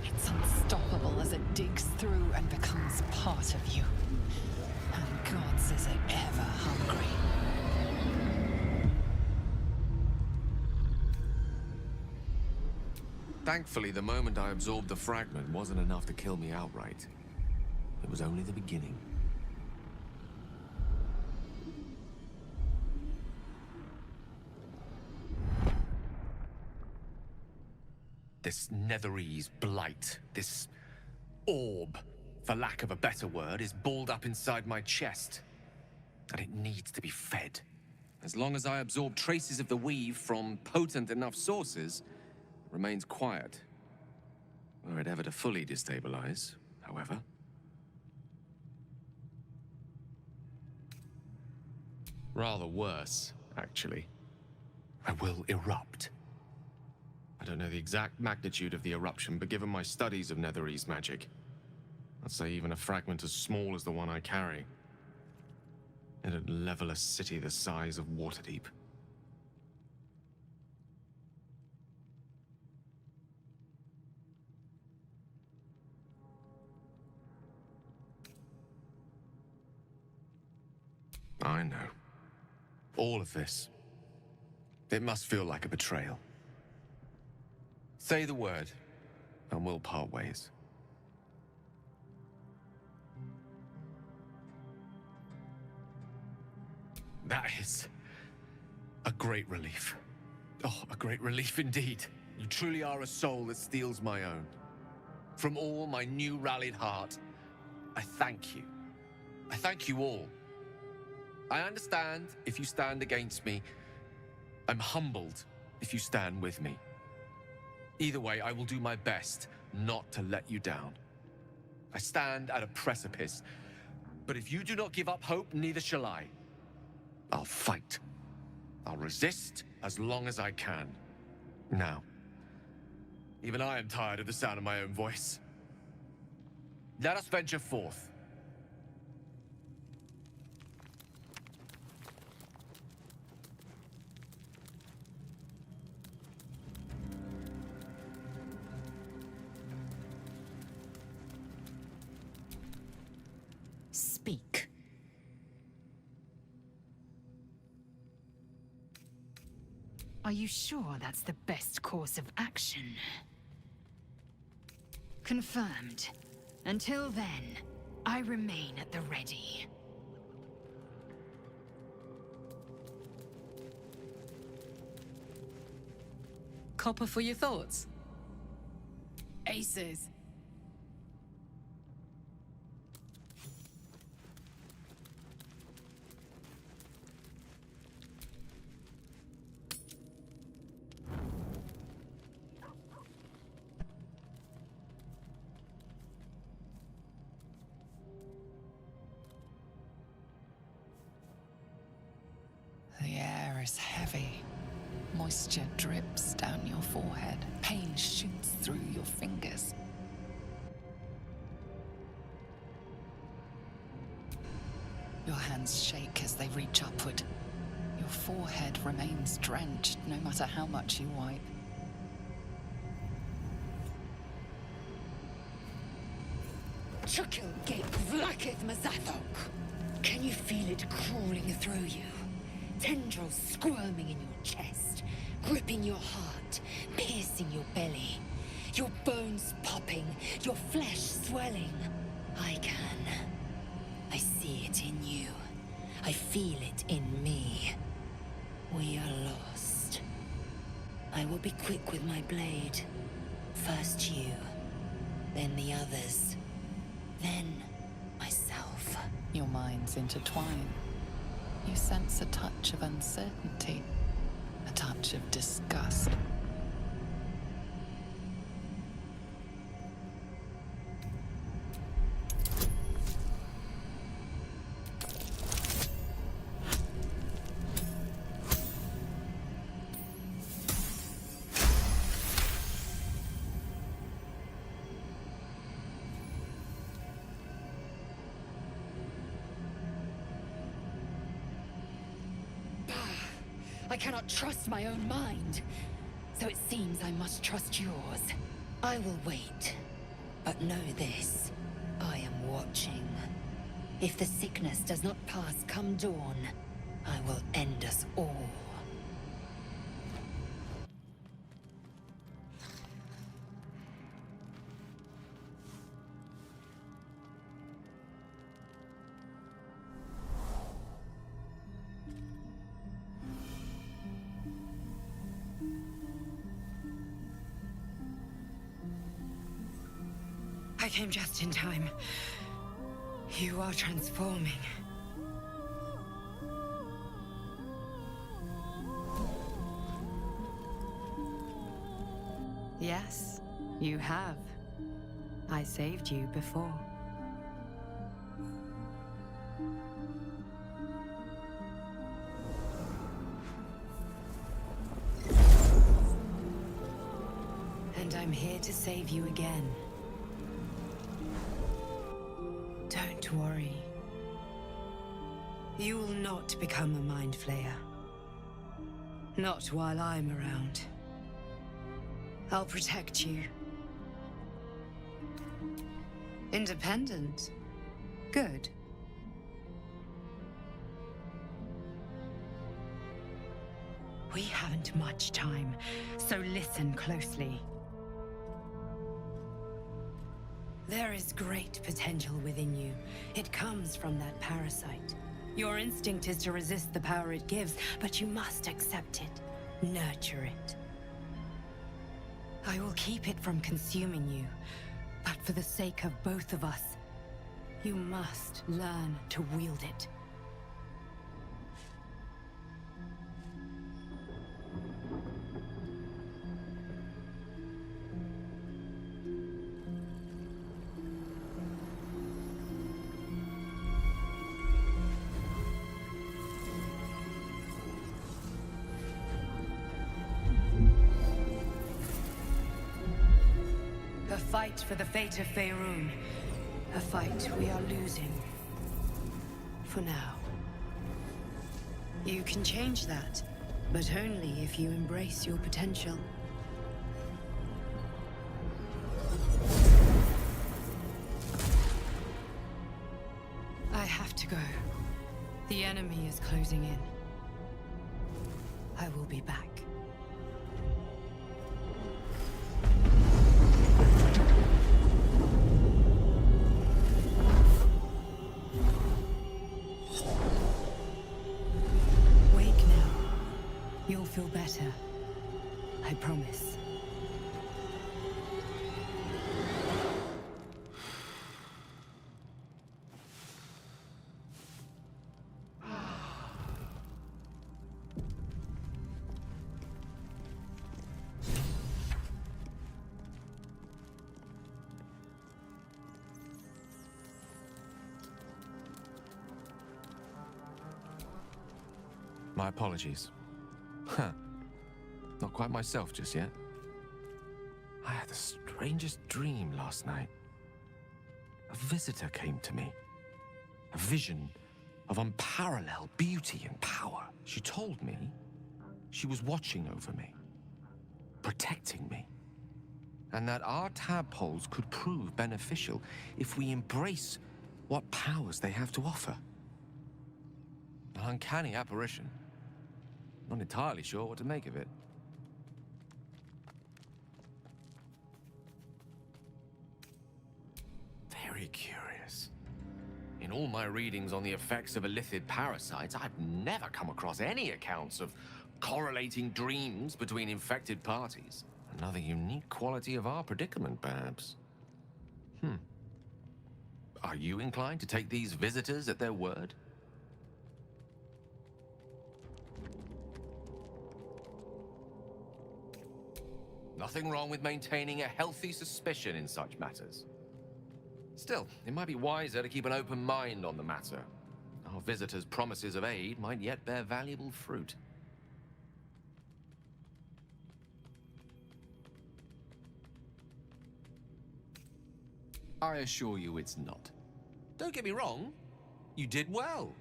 it's unstoppable as it digs through and becomes part of you. And gods, is it ever hungry. Thankfully, the moment I absorbed the fragment wasn't enough to kill me outright. It was only the beginning. This Netherese blight, this orb, for lack of a better word, is balled up inside my chest. And it needs to be fed. As long as I absorb traces of the weave from potent enough sources, it remains quiet. Were it ever to fully destabilize, however. Rather worse, actually. I will erupt. I don't know the exact magnitude of the eruption, but given my studies of Netherese magic, I'd say even a fragment as small as the one I carry, it'd level a city the size of Waterdeep. I know. All of this. It must feel like a betrayal. Say the word, and we'll part ways. That is a great relief. Oh, a great relief indeed. You truly are a soul that steals my own. From all my new rallied heart, I thank you. I thank you all. I understand if you stand against me. I'm humbled if you stand with me. Either way, I will do my best not to let you down. I stand at a precipice, but if you do not give up hope, neither shall I. I'll fight. I'll resist as long as I can. Now, even I am tired of the sound of my own voice. Let us venture forth. Speak. Are you sure that's the best course of action? Confirmed. Until then, I remain at the ready. Copper for your thoughts? Aces. air is heavy. Moisture drips down your forehead. Pain shoots through your fingers. Your hands shake as they reach upward. Your forehead remains drenched no matter how much you wipe. Chukil gate vlakith mazathok. Can you feel it crawling through you? Tendrils squirming in your chest, gripping your heart, piercing your belly. Your bones popping, your flesh swelling. I can. I see it in you. I feel it in me. We are lost. I will be quick with my blade. First you, then the others, then myself. Your minds intertwine. You sense a touch of uncertainty, a touch of disgust. I cannot trust my own mind, so it seems I must trust yours. I will wait, but know this. I am watching. If the sickness does not pass come dawn, I will end us all. I came just in time. You are transforming. Yes, you have. I saved you before. And I'm here to save you again. Don't worry. You will not become a Mind Flayer. Not while I'm around. I'll protect you. Independent. Good. We haven't much time, so listen closely. There is great potential within you. It comes from that parasite. Your instinct is to resist the power it gives, but you must accept it. Nurture it. I will keep it from consuming you, but for the sake of both of us, you must learn to wield it. A fight for the fate of Faerun. A fight we are losing. For now. You can change that, but only if you embrace your potential. I have to go. The enemy is closing in. I will be back. You'll feel better. I promise. My apologies. Huh. Not quite myself just yet. I had the strangest dream last night. A visitor came to me. A vision of unparalleled beauty and power. She told me she was watching over me, protecting me, and that our tadpoles could prove beneficial if we embrace what powers they have to offer. An uncanny apparition. Not entirely sure what to make of it. Very curious. In all my readings on the effects of illithid parasites, I've never come across any accounts of correlating dreams between infected parties. Another unique quality of our predicament, perhaps. Are you inclined to take these visitors at their word? Nothing wrong with maintaining a healthy suspicion in such matters. Still, it might be wiser to keep an open mind on the matter. Our visitors' promises of aid might yet bear valuable fruit. I assure you it's not. Don't get me wrong, you did well.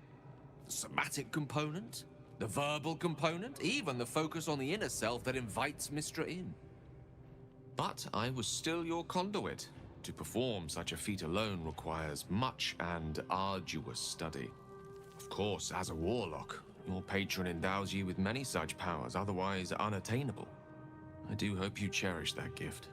The somatic component, the verbal component, even the focus on the inner self that invites Mistra in. But I was still your conduit. To perform such a feat alone requires much and arduous study. Of course, as a warlock, your patron endows you with many such powers, otherwise unattainable. I do hope you cherish that gift.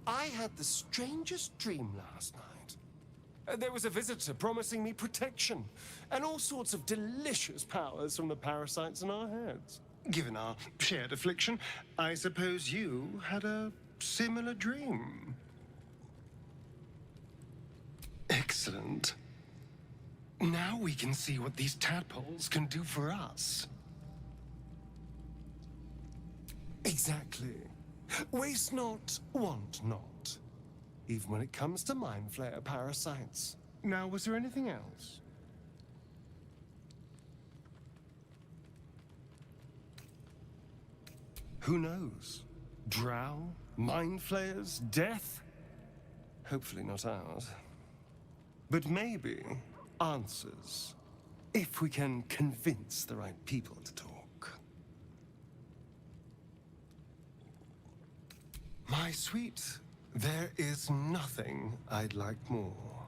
I had the strangest dream last night. There was a visitor promising me protection and all sorts of delicious powers from the parasites in our heads. Given our shared affliction, I suppose you had a similar dream. Excellent. Now we can see what these tadpoles can do for us. Exactly. Waste not, want not. Even when it comes to mind flayer parasites. Now, was there anything else? Who knows? Drow? Mind flayers? Death? Hopefully not ours. But maybe answers. If we can convince the right people to talk. My sweet, there is nothing I'd like more.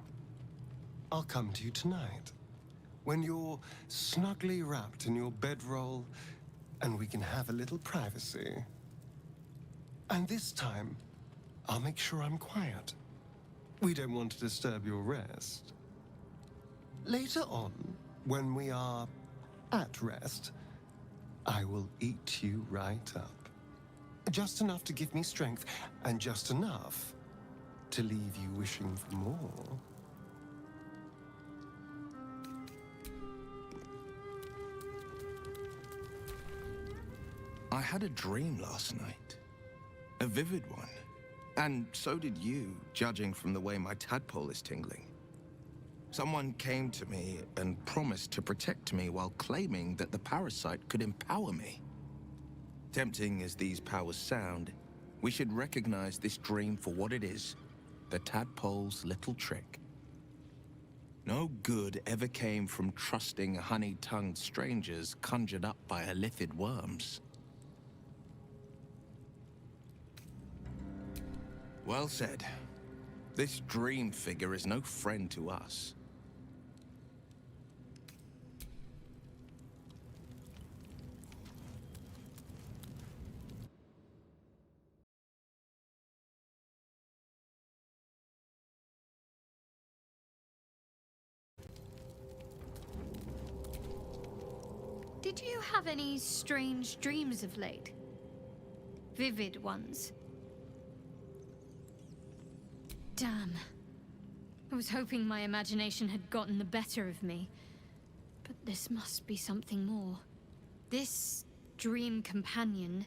I'll come to you tonight, when you're snugly wrapped in your bedroll, and we can have a little privacy. And this time, I'll make sure I'm quiet. We don't want to disturb your rest. Later on, when we are at rest, I will eat you right up. Just enough to give me strength, and just enough to leave you wishing for more. I had a dream last night. A vivid one. And so did you, judging from the way my tadpole is tingling. Someone came to me and promised to protect me while claiming that the parasite could empower me. Tempting as these powers sound, we should recognize this dream for what it is, the tadpole's little trick. No good ever came from trusting honey-tongued strangers conjured up by illithid worms. Well said. This dream figure is no friend to us. Did you have any strange dreams of late? Vivid ones? Damn. I was hoping my imagination had gotten the better of me. But this must be something more. This dream companion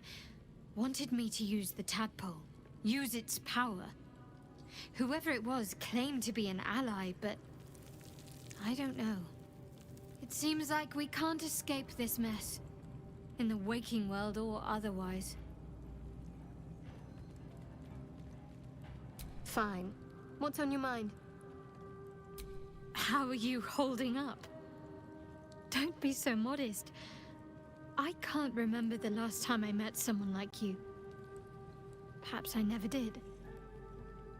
Wanted me to use the tadpole, use its power. Whoever it was claimed to be an ally, but I don't know. It seems like we can't escape this mess, in the waking world or otherwise. Fine. What's on your mind? How are you holding up? Don't be so modest. I can't remember the last time I met someone like you. Perhaps I never did.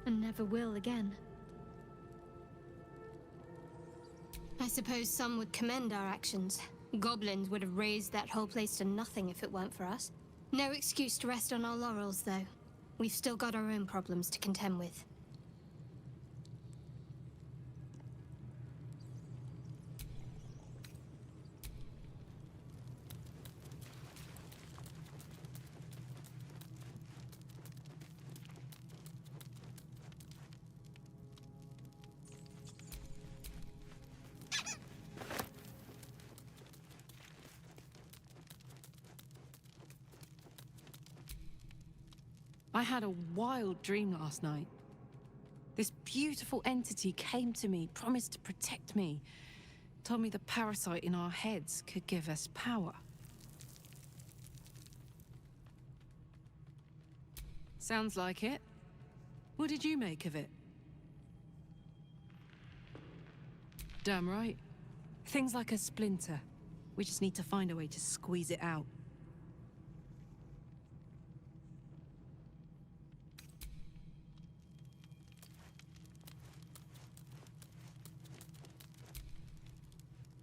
And never will again. I suppose some would commend our actions. Goblins would have razed that whole place to nothing if it weren't for us. No excuse to rest on our laurels, though. We've still got our own problems to contend with. I had a wild dream last night. This beautiful entity came to me, promised to protect me, told me the parasite in our heads could give us power. Sounds like it. What did you make of it? Damn right. Things like a splinter. We just need to find a way to squeeze it out.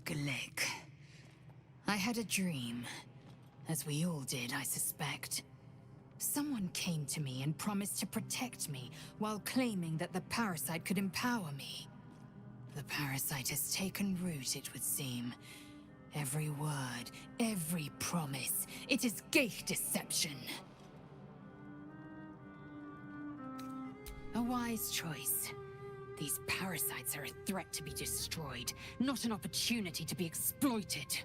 Glick. I had a dream. As we all did, I suspect. Someone came to me and promised to protect me, while claiming that the parasite could empower me. The parasite has taken root, it would seem. Every word, every promise, it is gay deception. A wise choice. These parasites are a threat to be destroyed, not an opportunity to be exploited.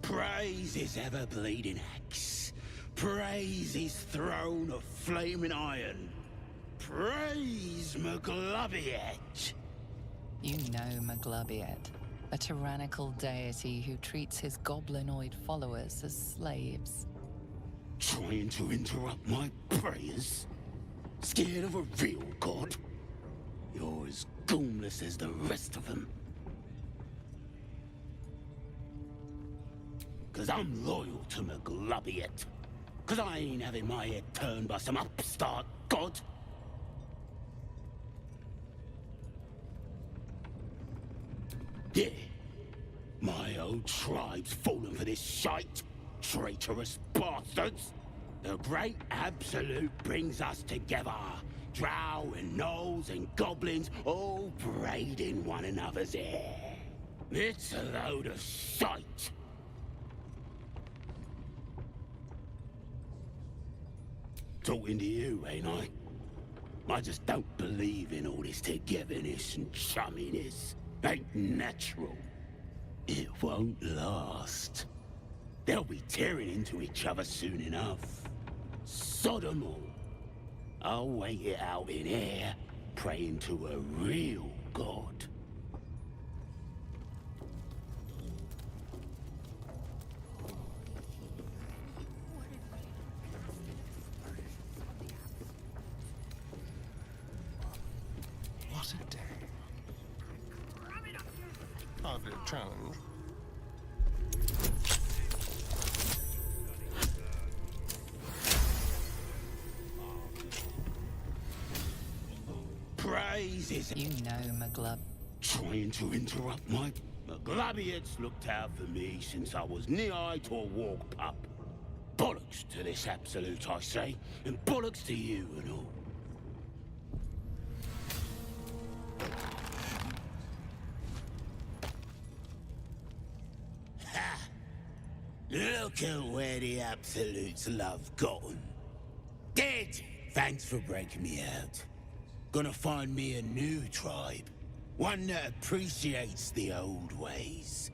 Praise his ever-bleeding axe. Praise his throne of flaming iron. Praise Maglubiet. You know Maglubiet, a tyrannical deity who treats his goblinoid followers as slaves. Trying to interrupt my prayers? Scared of a real god? you're as goonless as the rest of them. 'Cause I'm loyal to McGlubbiet. 'Cause I ain't having my head turned by some upstart god. Yeah, my old tribe's fallen for this shite. Traitorous bastards. The great absolute brings us together. Drow and gnolls and goblins all braiding one another's hair. It's a load of shite. Talking to you, ain't I? I just don't believe in all this togetherness and chumminess. Ain't natural. It won't last. They'll be tearing into each other soon enough. Sod 'em all. I'll wait it out in air, praying to a real god. What a day. Hardly a challenge. Praises. You know, McGlub. Trying to interrupt my... McGlubbiet's looked out for me since I was knee-high to a walk pup. Bollocks to this absolute, I say, and bollocks to you and all. Ha! Look at where the absolutes love gotten. Dead! Thanks for breaking me out. Gonna find me a new tribe. One that appreciates the old ways.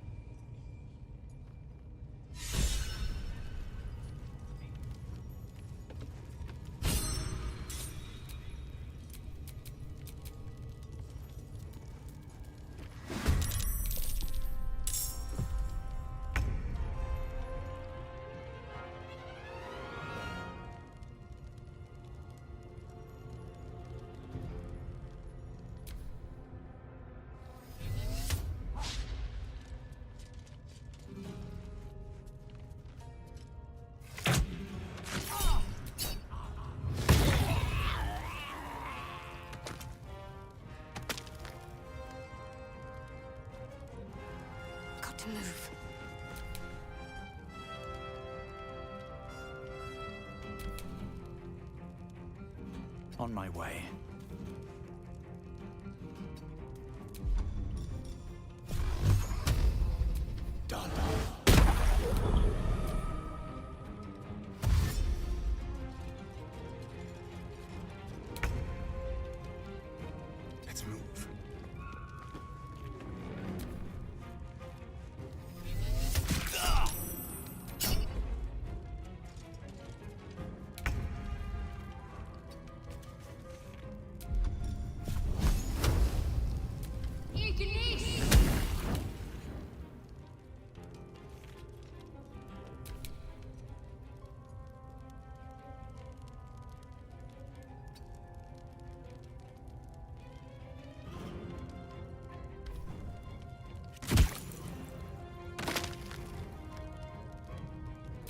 Move. On my way. Done. Let's move.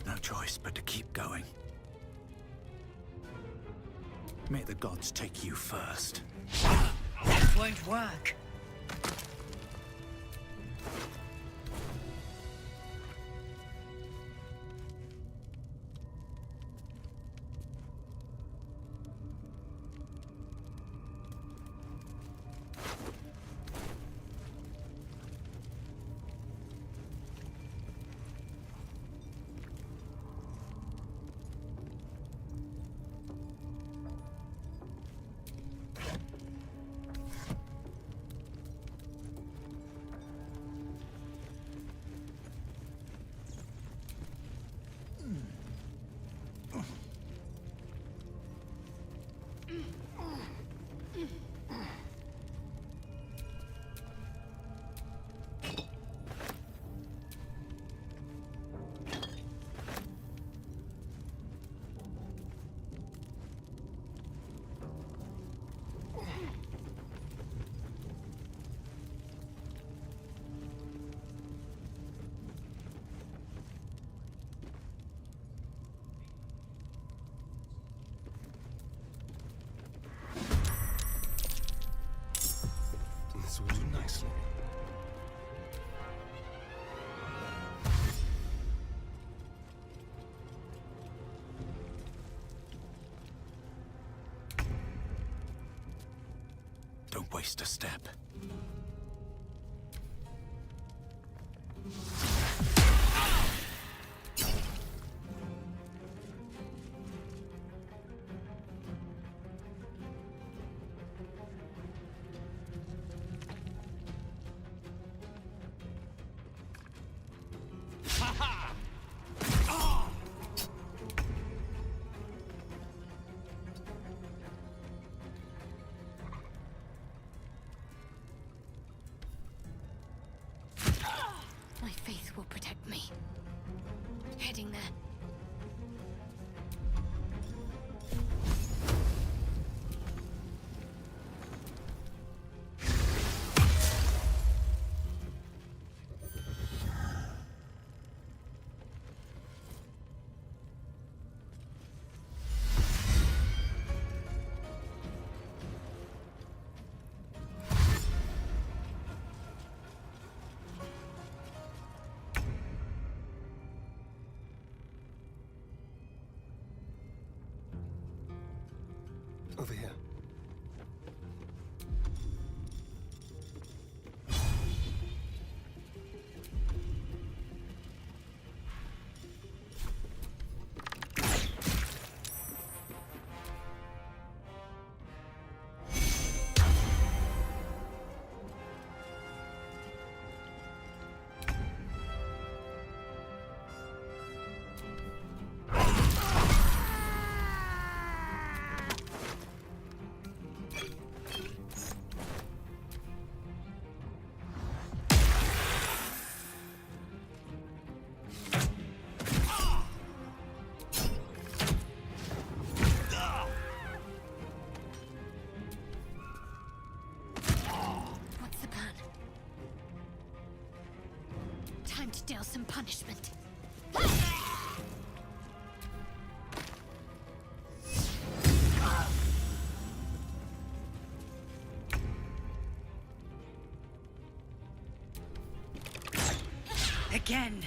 No choice but to keep going. May the gods take you first. That won't work. waste a step. My faith will protect me. Heading there. Over here. Time to deal some punishment. Again.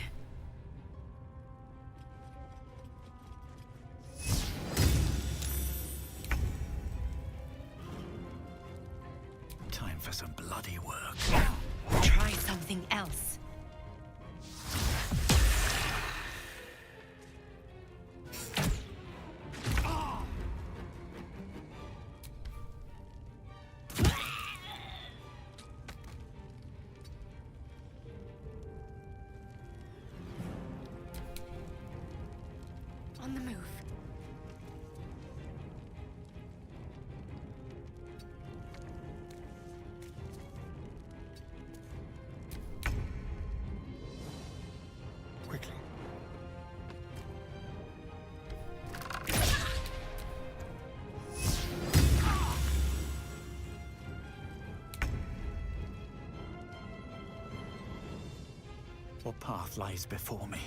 Time for some bloody work. Try something else. On the move. Quickly. What path lies before me?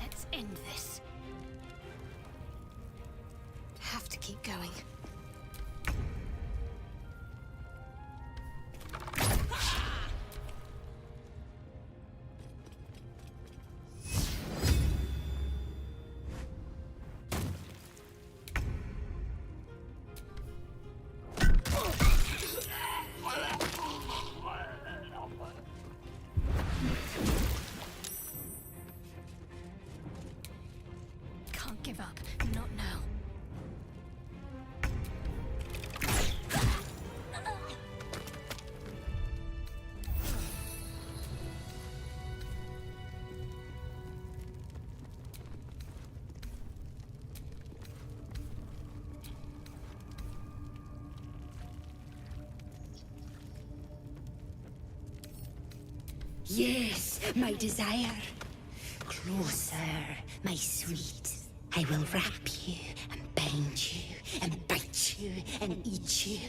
Let's end this. Have to keep going. Can't give up. Not now. Yes, my desire. Closer, my sweet. I will wrap you and bind you and bite you and eat you.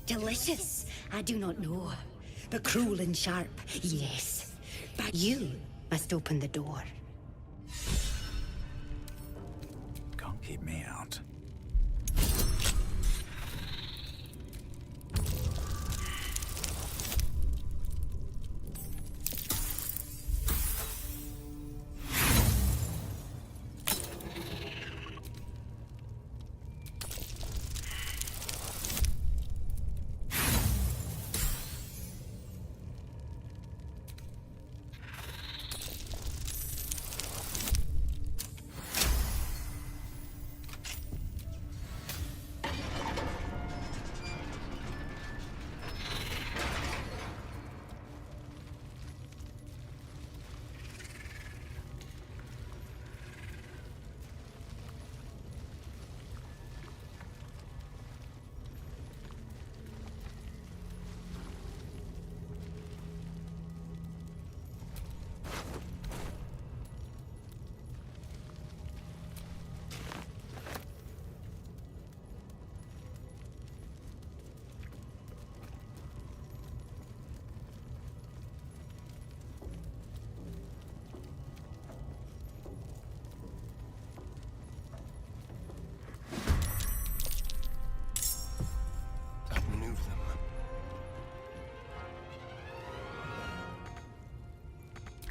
Delicious, I do not know. But cruel and sharp, yes. But you must open the door. Can't keep me out.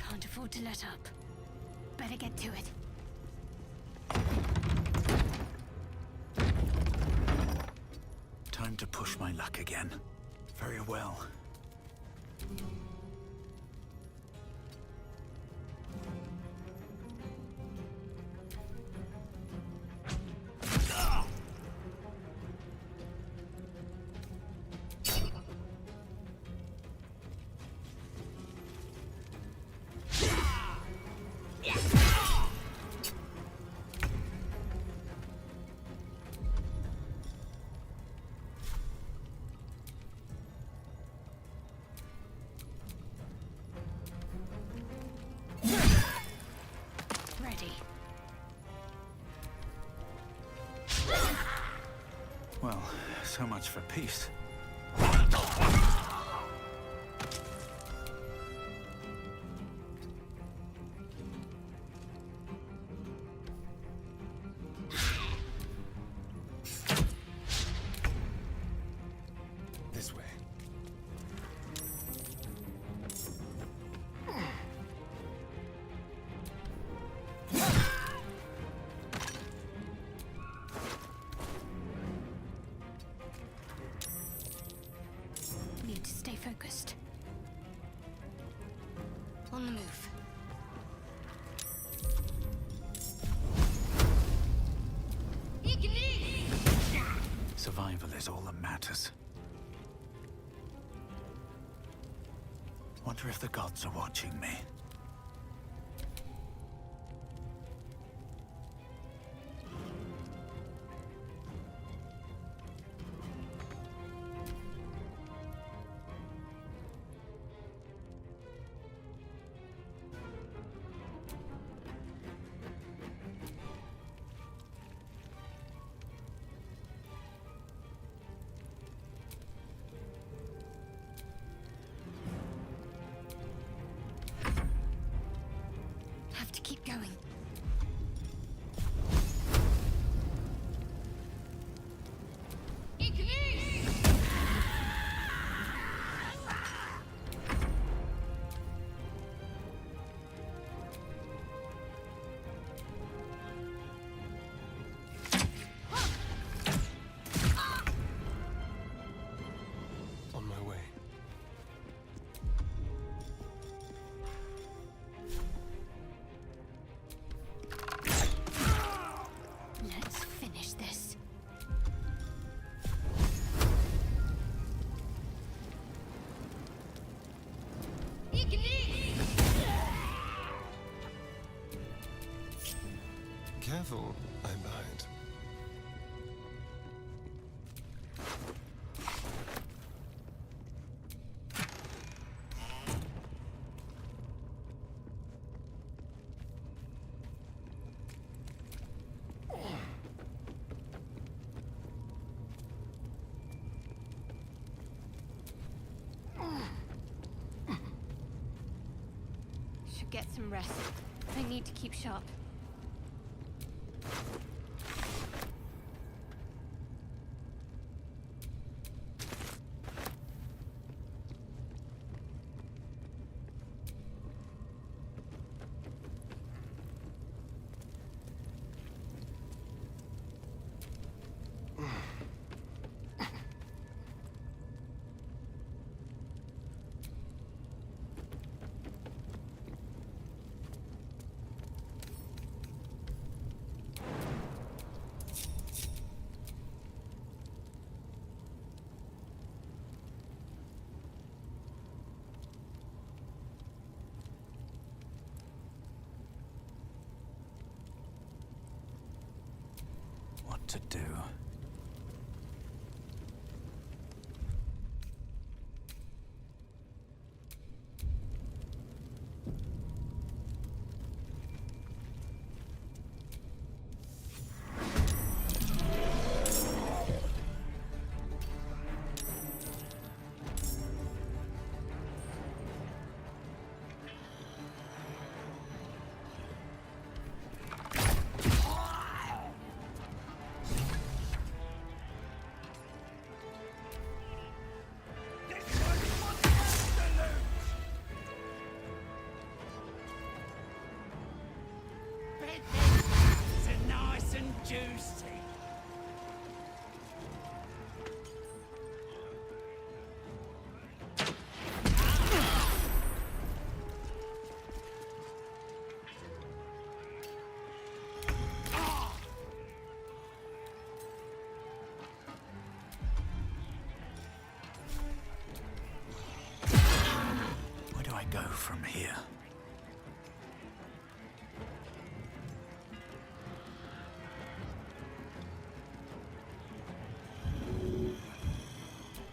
Can't afford to let up. Better get to it. Time to push my luck again. Very well. Well, so much for peace. This way. Need to stay focused. On the move. Survival is all that matters. Wonder if the gods are watching me. Have to keep going. On my way. Let's finish this. Careful, I bite. could get some rest. I need to keep sharp. What to do? Juicy. Where do I go from here?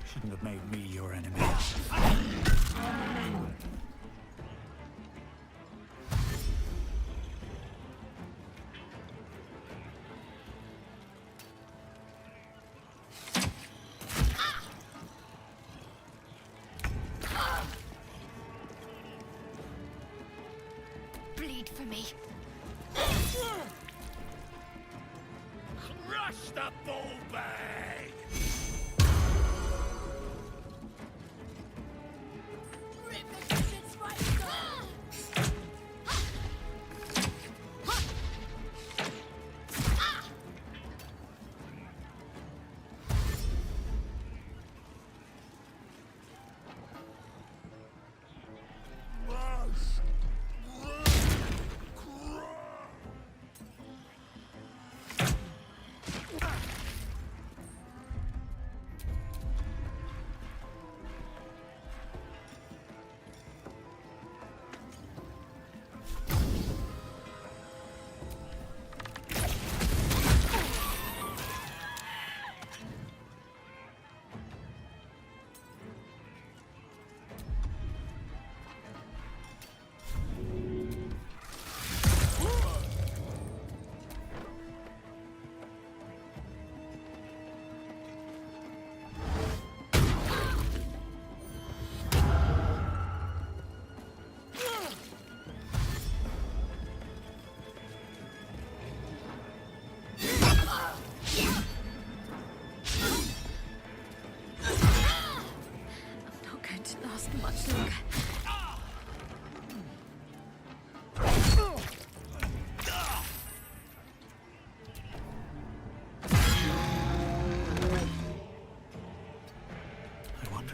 Shouldn't have made me your enemy. Bleed for me. Crush the ball bag!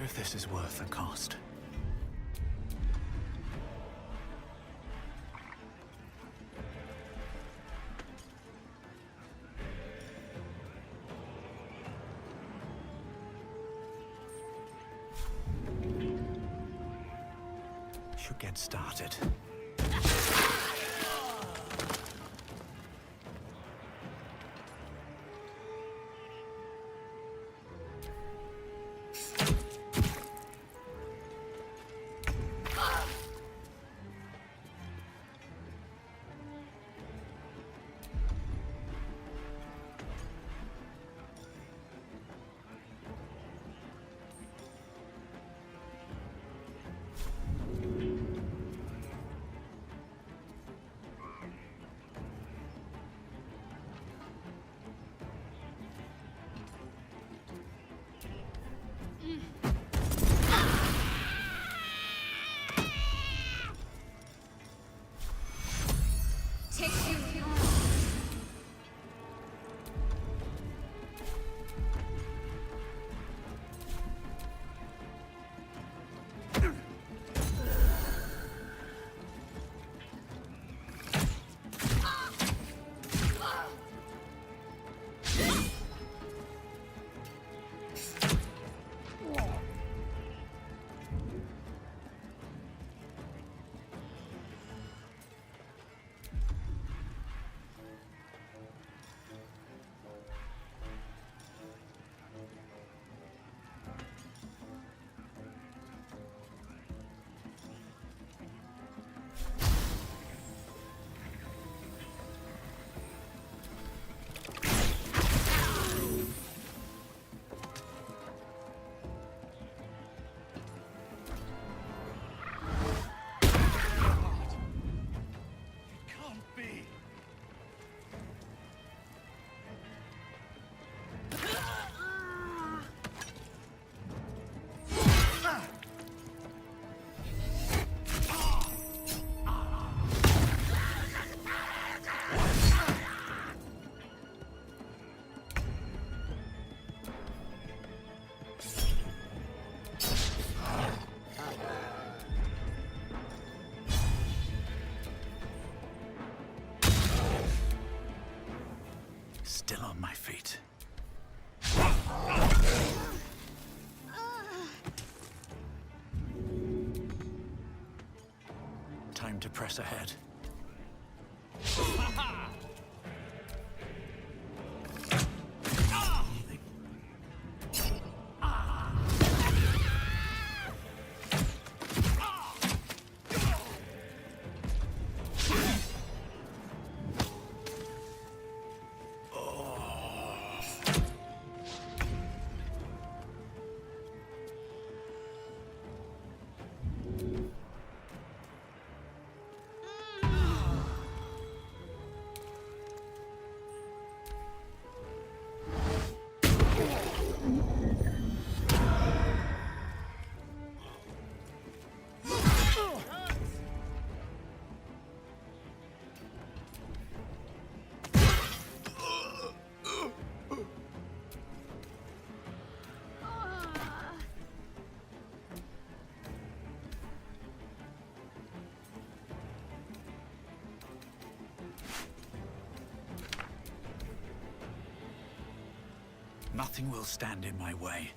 If this is worth the cost. Should get started. still on my feet. Time to press ahead. Nothing will stand in my way.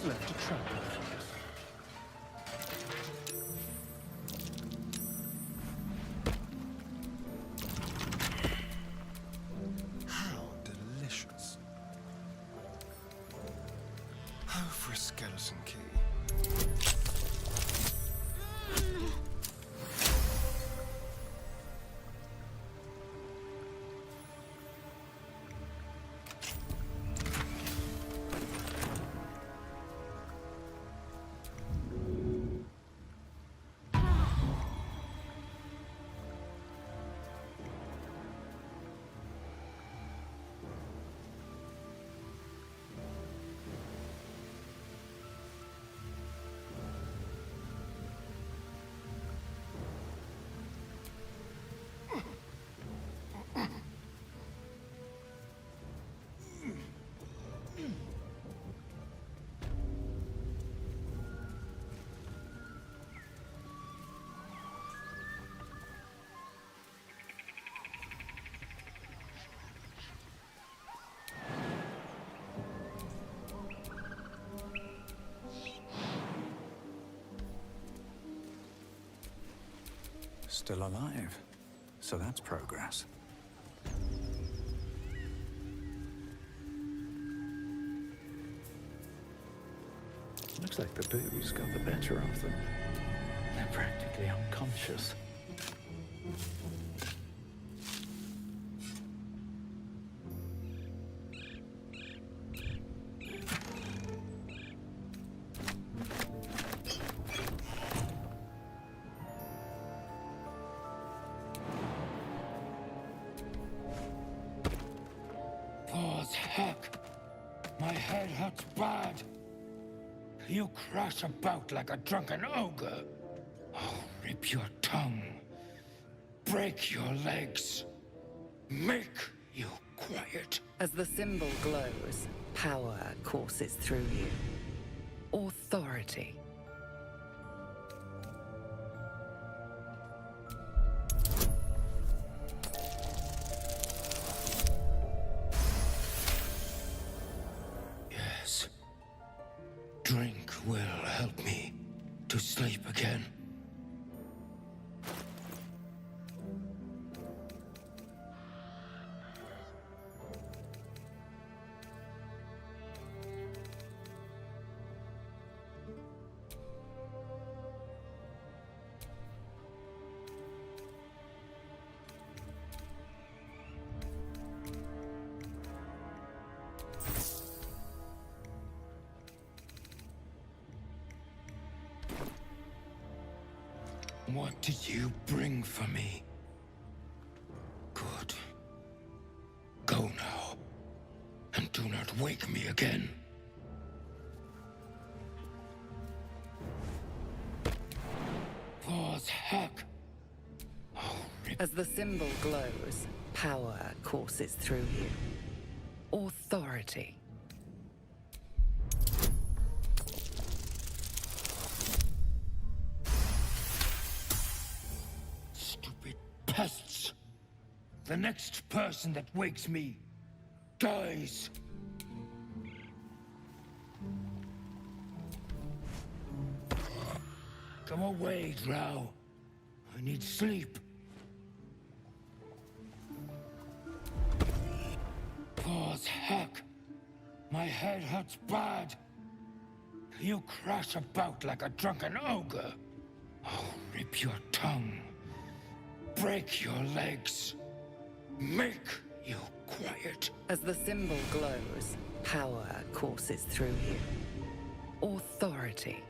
I've left a trap for us. How delicious. Oh, for a skeleton key. Still alive. So that's progress. Looks like the booze got the better of them. They're practically unconscious. Heck, my head hurts bad. You crash about like a drunken ogre. I'll rip your tongue, break your legs, make you quiet. As the symbol glows, power courses through you. Authority. Drink will help me to sleep again. What did you bring for me? Good. Go now, and do not wake me again. What's heck? As the symbol glows, power courses through you. Authority. Pests! The next person that wakes me dies. Come away, Drow. I need sleep. Pause, heck. My head hurts bad. You crash about like a drunken ogre. I'll rip your tongue. Break your legs. Make you quiet. As the symbol glows, power courses through you. Authority.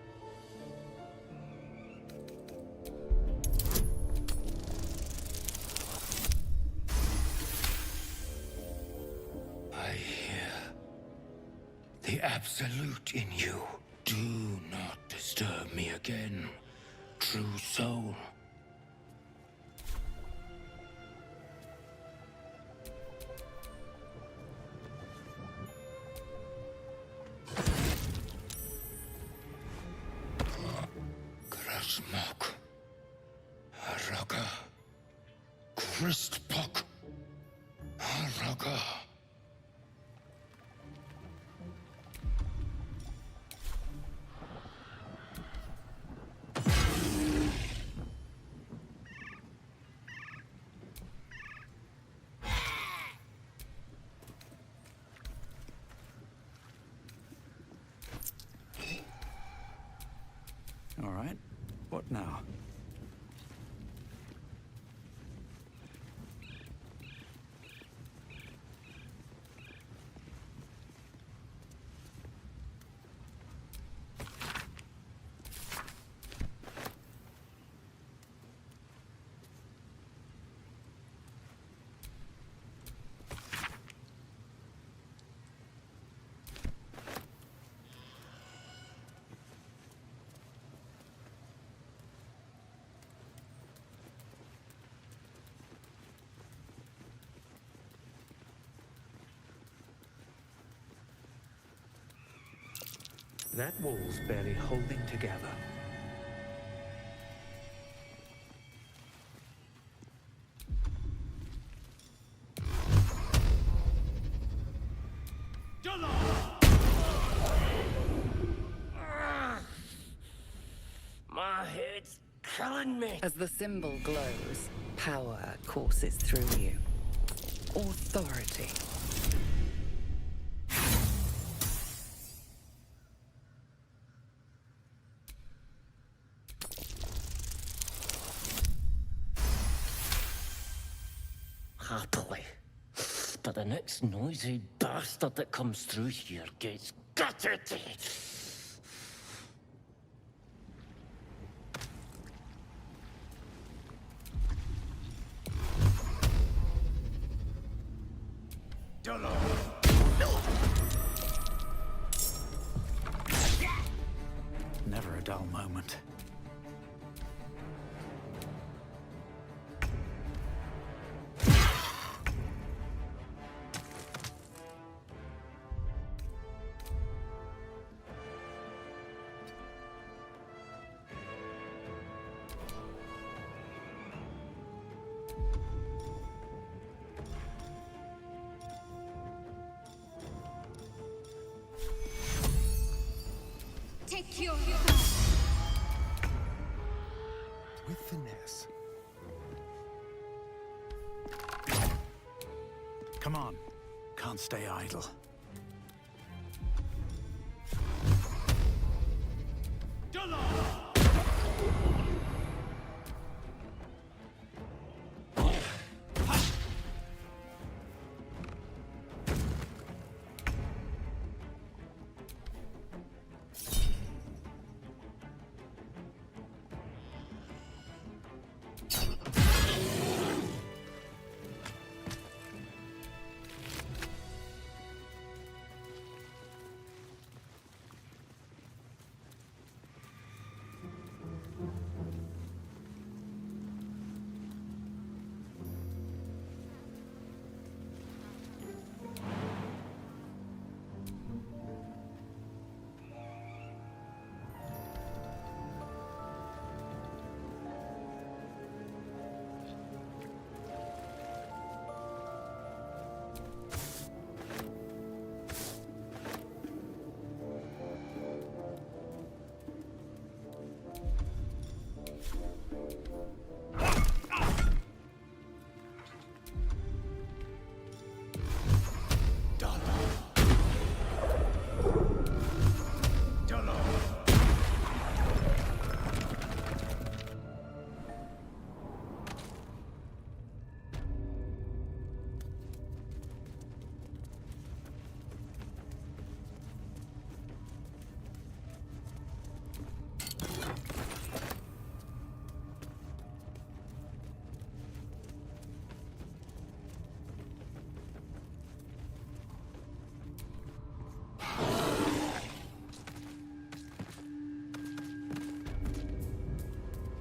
I hear the absolute in you. Do not disturb me again, true soul. Krasmok, Araga, Christpok, Araga. What now? That wall's barely holding together. My head's killing me. As the symbol glows, power courses through you. Authority. Happily. But the next noisy bastard that comes through here gets gutted. Never a dull moment. Take your... With finesse. Come on. Can't stay idle.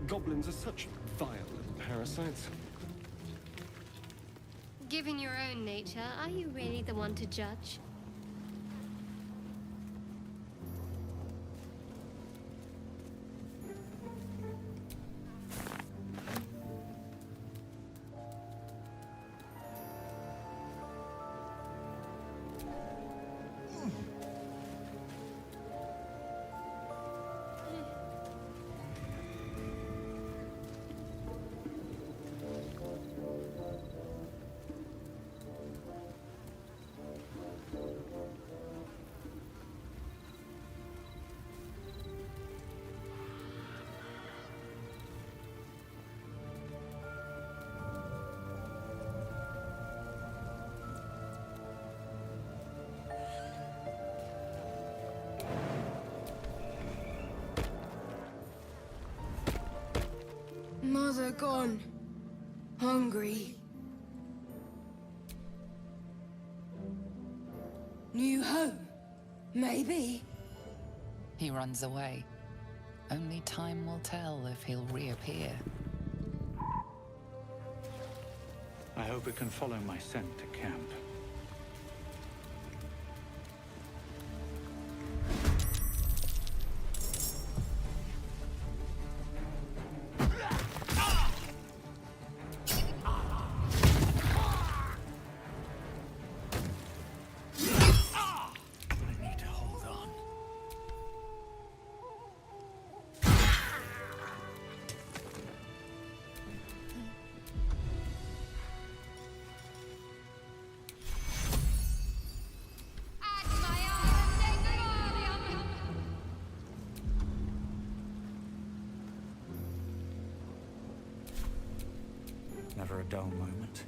Goblins are such vile little parasites. Given your own nature, are you really the one to judge? they're gone. Hungry. New home, maybe? He runs away. Only time will tell if he'll reappear. I hope it can follow my scent to camp. Never a dull moment.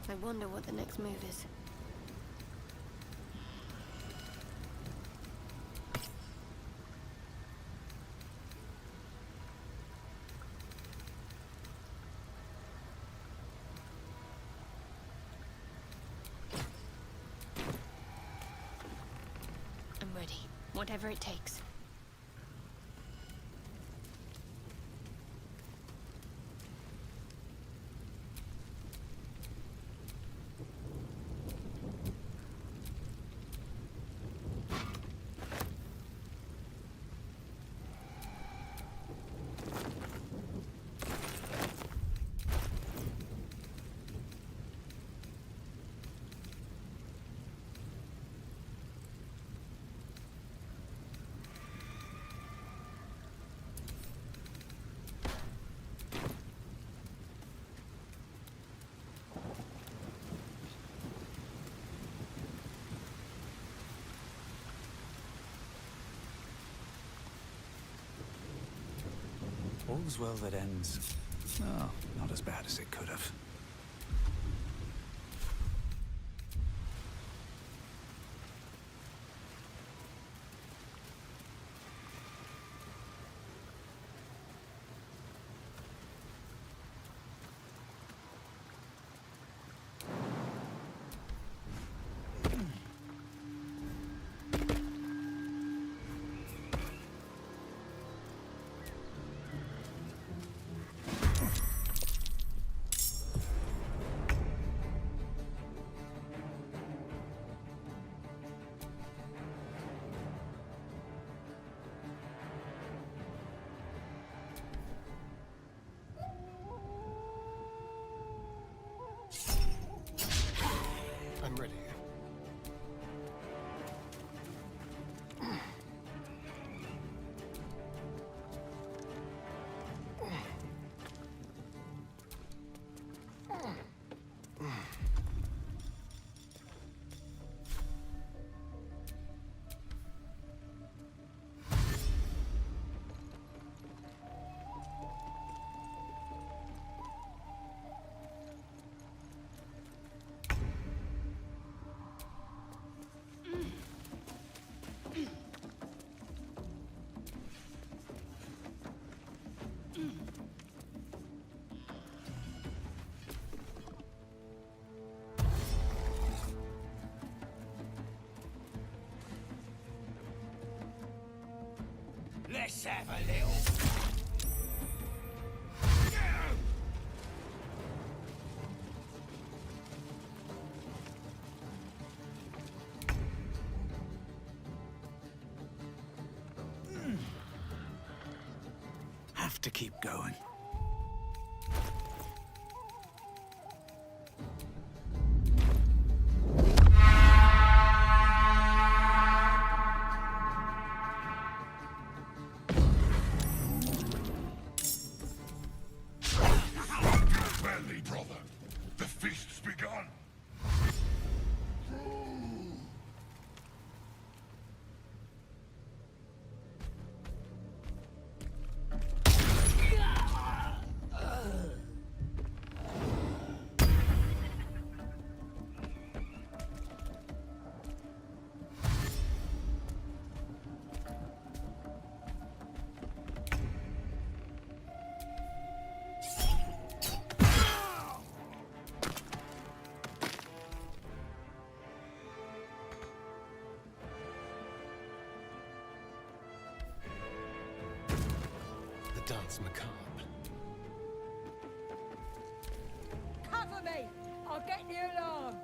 I wonder what the next move is. I'm ready. Whatever it takes. All's well that ends. Oh, not as bad as it could have. I'm ready. Let's have a little. Have to keep going. Barely, brother. The feast's begun. The dance macabre. Cover me! I'll get the alarm!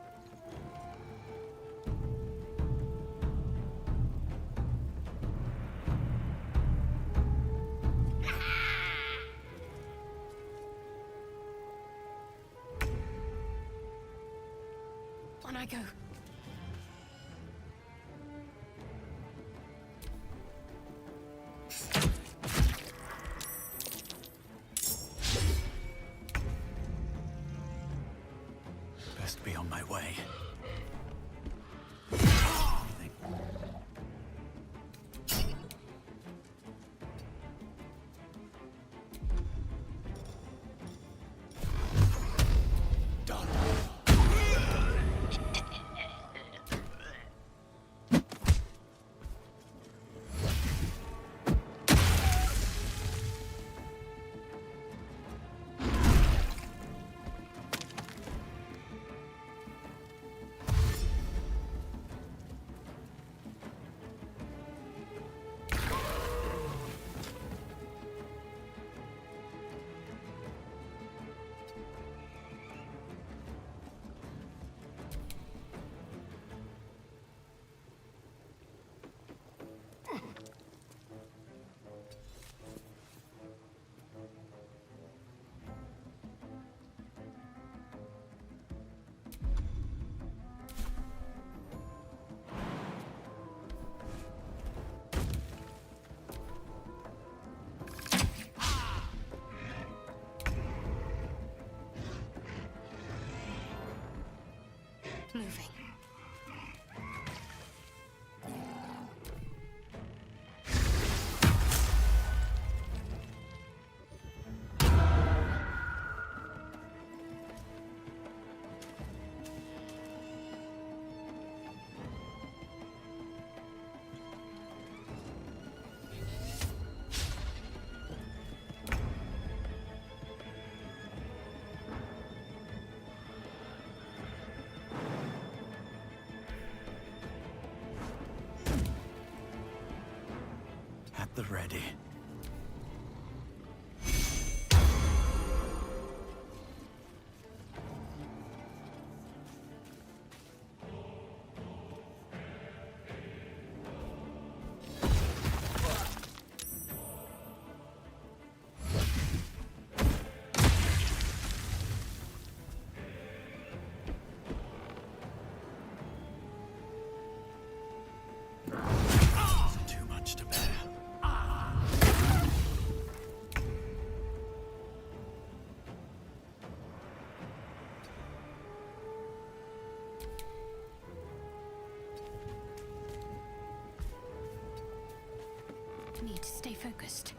On I go. Best be on my way. Done. moving. At the ready. Too much to bear. Need to stay focused.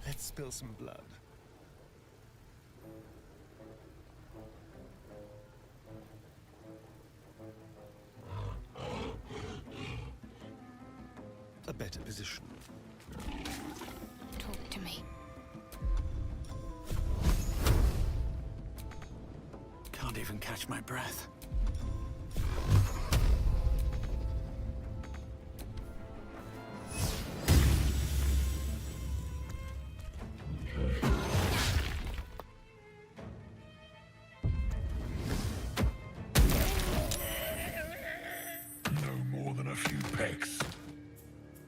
Let's spill some blood. A better position. Talk to me. Can't even catch my breath.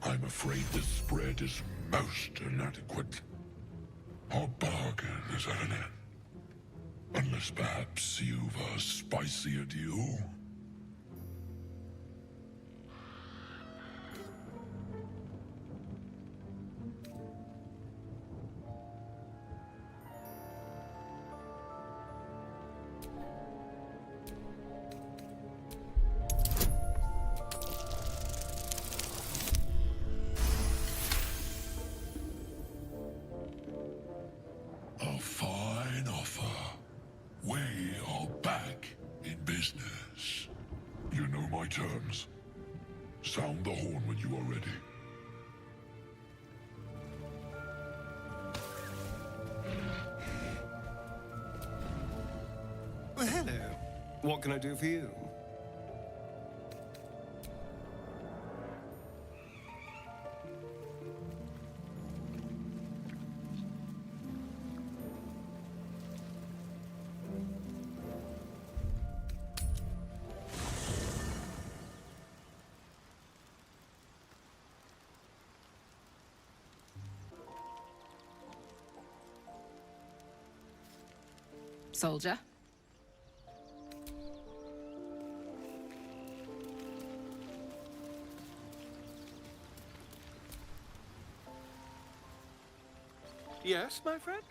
I'm afraid the spread is most inadequate. Our bargain is at an end. Unless perhaps you've a spicier deal? A fine offer. We are back in business. You know my terms. Sound the horn when you are ready. Well, hello. What can I do for you? Soldier? Yes, my friend?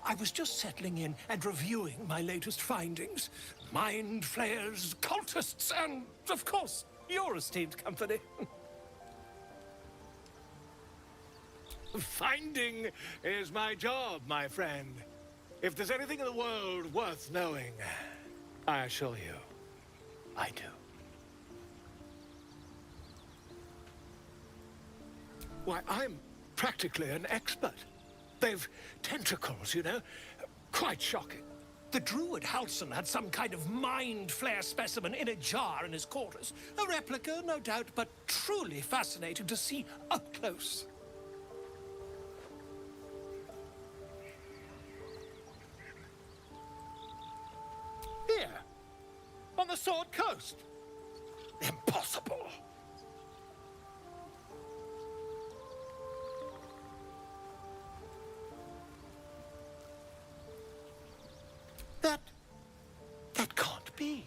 I was just settling in and reviewing my latest findings. Mind flayers, cultists, and, of course, your esteemed company. Finding is my job, my friend. If there's anything in the world worth knowing, I assure you, I do. Why, I'm practically an expert. They've tentacles, you know? Quite shocking. The druid Halson had some kind of mind flare specimen in a jar in his quarters. A replica, no doubt, but truly fascinating to see up close. Here, on the Sword Coast. Impossible. That can't be.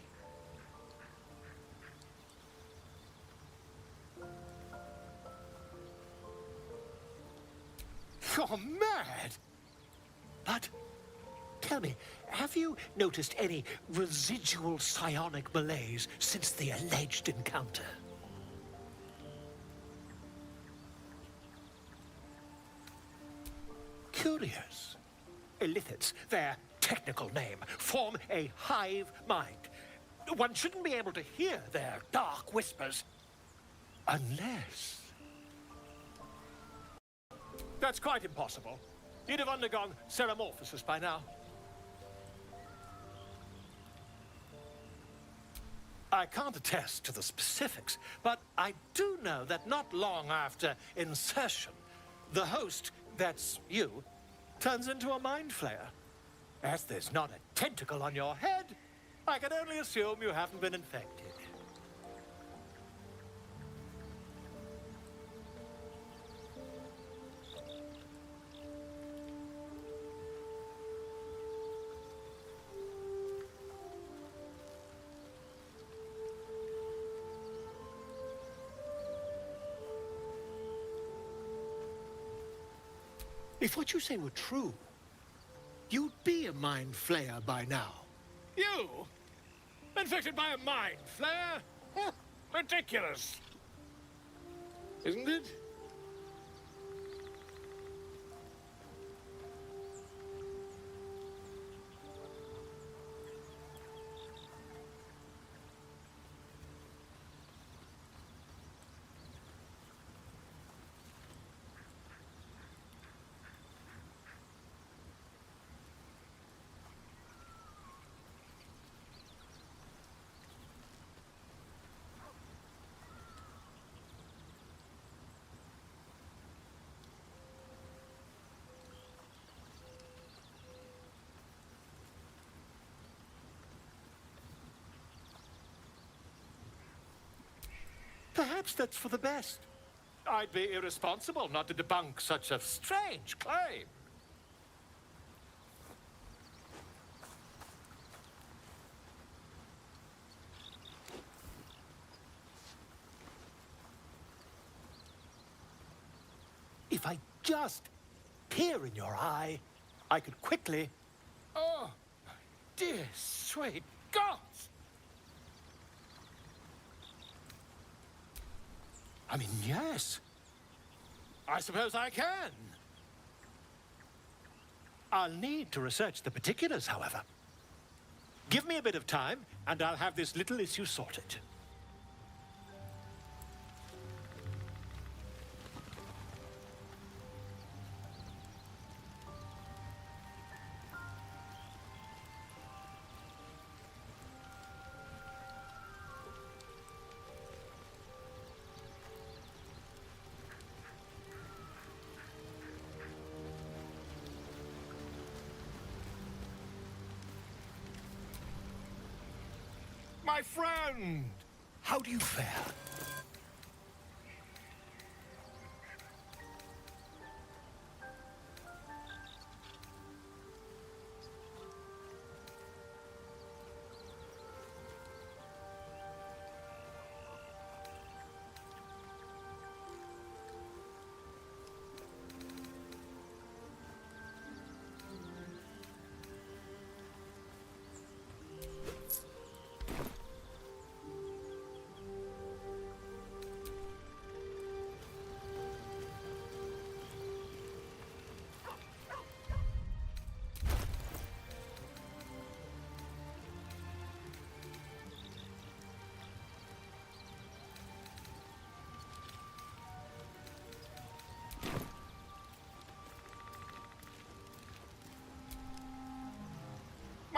You're mad. But tell me, have you noticed any residual psionic malaise since the alleged encounter? Curious. Illithids, their technical name, form a hive mind. One shouldn't be able to hear their dark whispers unless... That's quite impossible. You'd have undergone ceramorphosis by now. I can't attest to the specifics, but I do know that not long after insertion, the host, that's you, turns into a mind flayer. As there's not a tentacle on your head, I can only assume you haven't been infected. If what you say were true, you'd be a mind flayer by now. You? Infected by a mind flayer? Huh, ridiculous. Isn't it? Perhaps that's for the best. I'd be irresponsible not to debunk such a strange claim. If I just peer in your eye, I could quickly... Oh, my dear, sweet God! I mean, yes. I suppose I can. I'll need to research the particulars, however. Give me a bit of time, and I'll have this little issue sorted. My friend! How do you fare?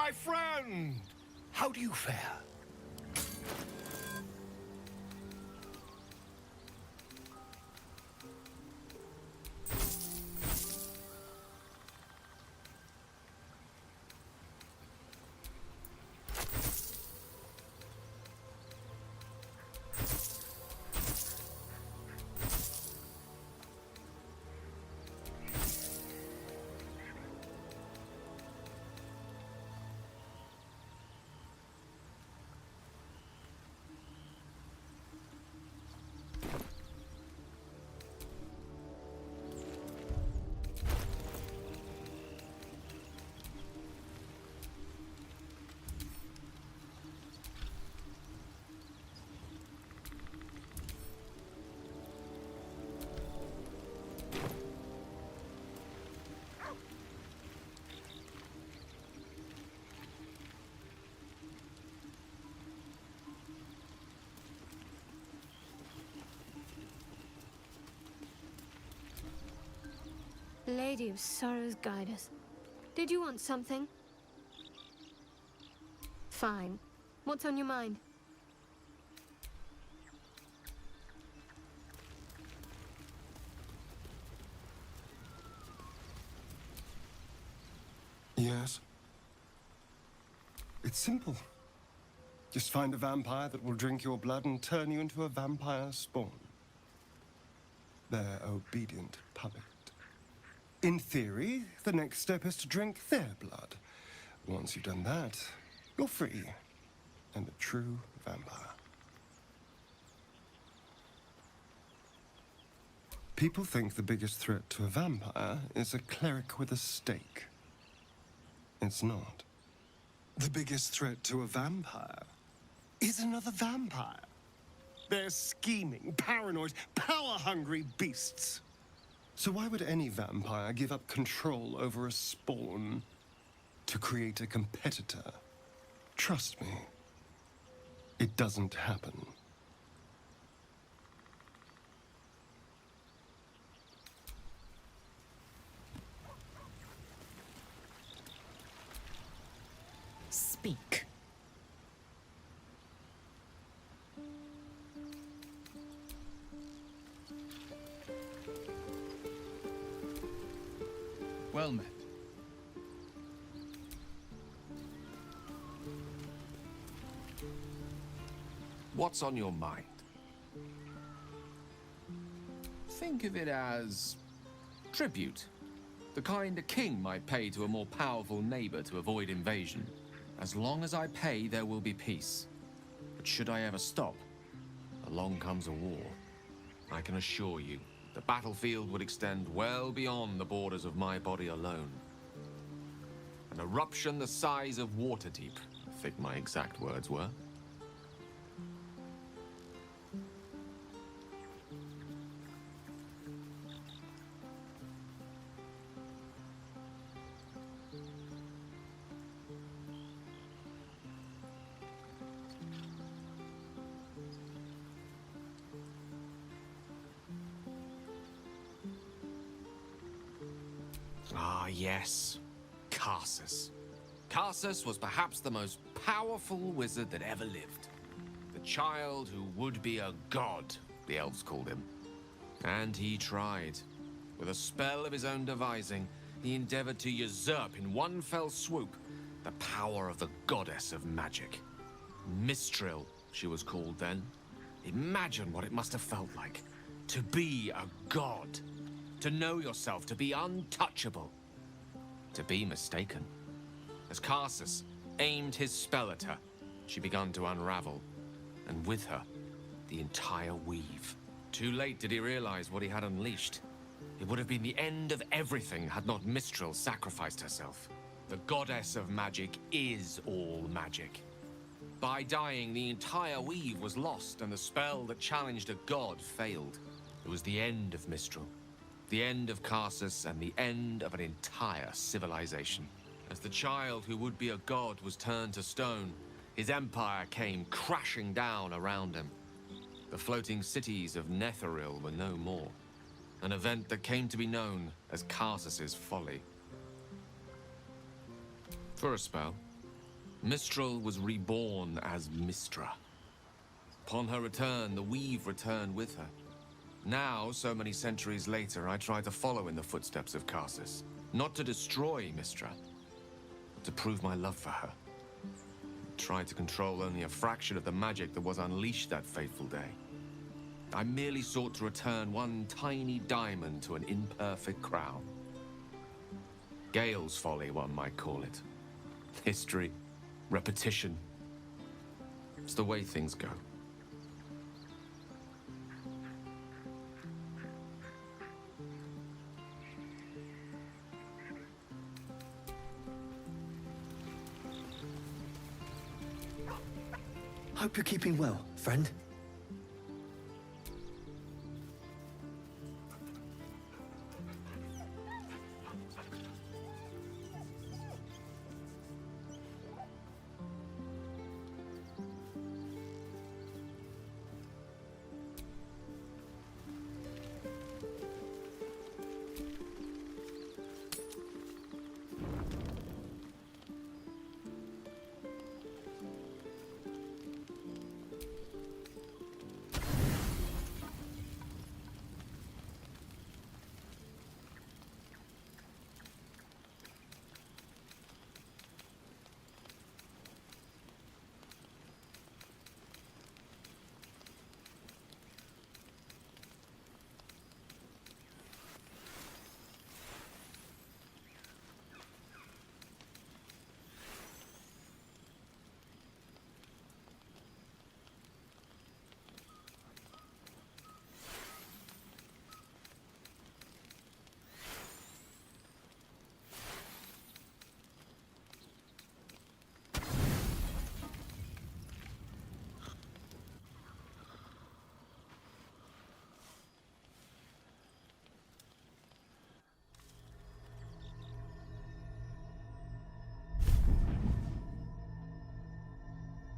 my friend! How do you fare? Lady of Sorrows, guide us. Did you want something? Fine. What's on your mind? Yes. It's simple. Just find a vampire that will drink your blood and turn you into a vampire spawn. Their obedient puppet. In theory, the next step is to drink their blood. Once you've done that, you're free and a true vampire. People think the biggest threat to a vampire is a cleric with a stake. It's not. The biggest threat to a vampire is another vampire. They're scheming, paranoid, power-hungry beasts. So why would any vampire give up control over a spawn to create a competitor? Trust me, it doesn't happen. Speak. Well met. What's on your mind? Think of it as tribute. The kind a king might pay to a more powerful neighbor to avoid invasion. As long as I pay, there will be peace. But should I ever stop, along comes a war. I can assure you, the battlefield would extend well beyond the borders of my body alone. An eruption the size of Waterdeep, I think my exact words were. Ah, yes. Karsus. Karsus was perhaps the most powerful wizard that ever lived. The child who would be a god, the elves called him. And he tried. With a spell of his own devising, he endeavored to usurp in one fell swoop the power of the goddess of magic. Mistral, she was called then. Imagine what it must have felt like to be a god. To know yourself, to be untouchable, to be mistaken. As Karsus aimed his spell at her, she began to unravel, and with her, the entire weave. Too late did he realize what he had unleashed. It would have been the end of everything had not Mistral sacrificed herself. The goddess of magic is all magic. By dying, the entire weave was lost, and the spell that challenged a god failed. It was the end of Mistral. The end of Karsus and the end of an entire civilization. As the child who would be a god was turned to stone, his empire came crashing down around him. The floating cities of Netheril were no more. An event that came to be known as Karsus's folly. For a spell, Mistral was reborn as Mistra. Upon her return, the Weave returned with her. Now, so many centuries later, I try to follow in the footsteps of Karsus. Not to destroy Mistra, but to prove my love for her. Try to control only a fraction of the magic that was unleashed that fateful day. I merely sought to return one tiny diamond to an imperfect crown. Gale's folly, one might call it. History, repetition. It's the way things go. Hope you're keeping well, friend.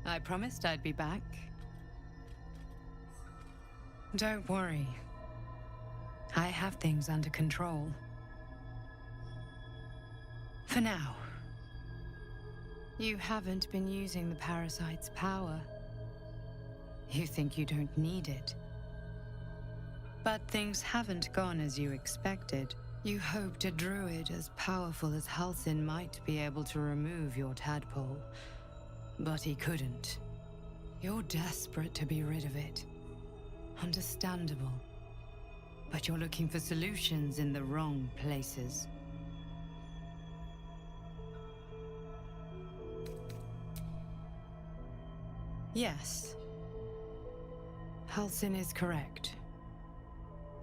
I promised I'd be back. Don't worry. I have things under control. For now. You haven't been using the parasite's power. You think you don't need it. But things haven't gone as you expected. You hoped a druid as powerful as Halsin might be able to remove your tadpole. But he couldn't. You're desperate to be rid of it. Understandable. But you're looking for solutions in the wrong places. Yes. Halsin is correct.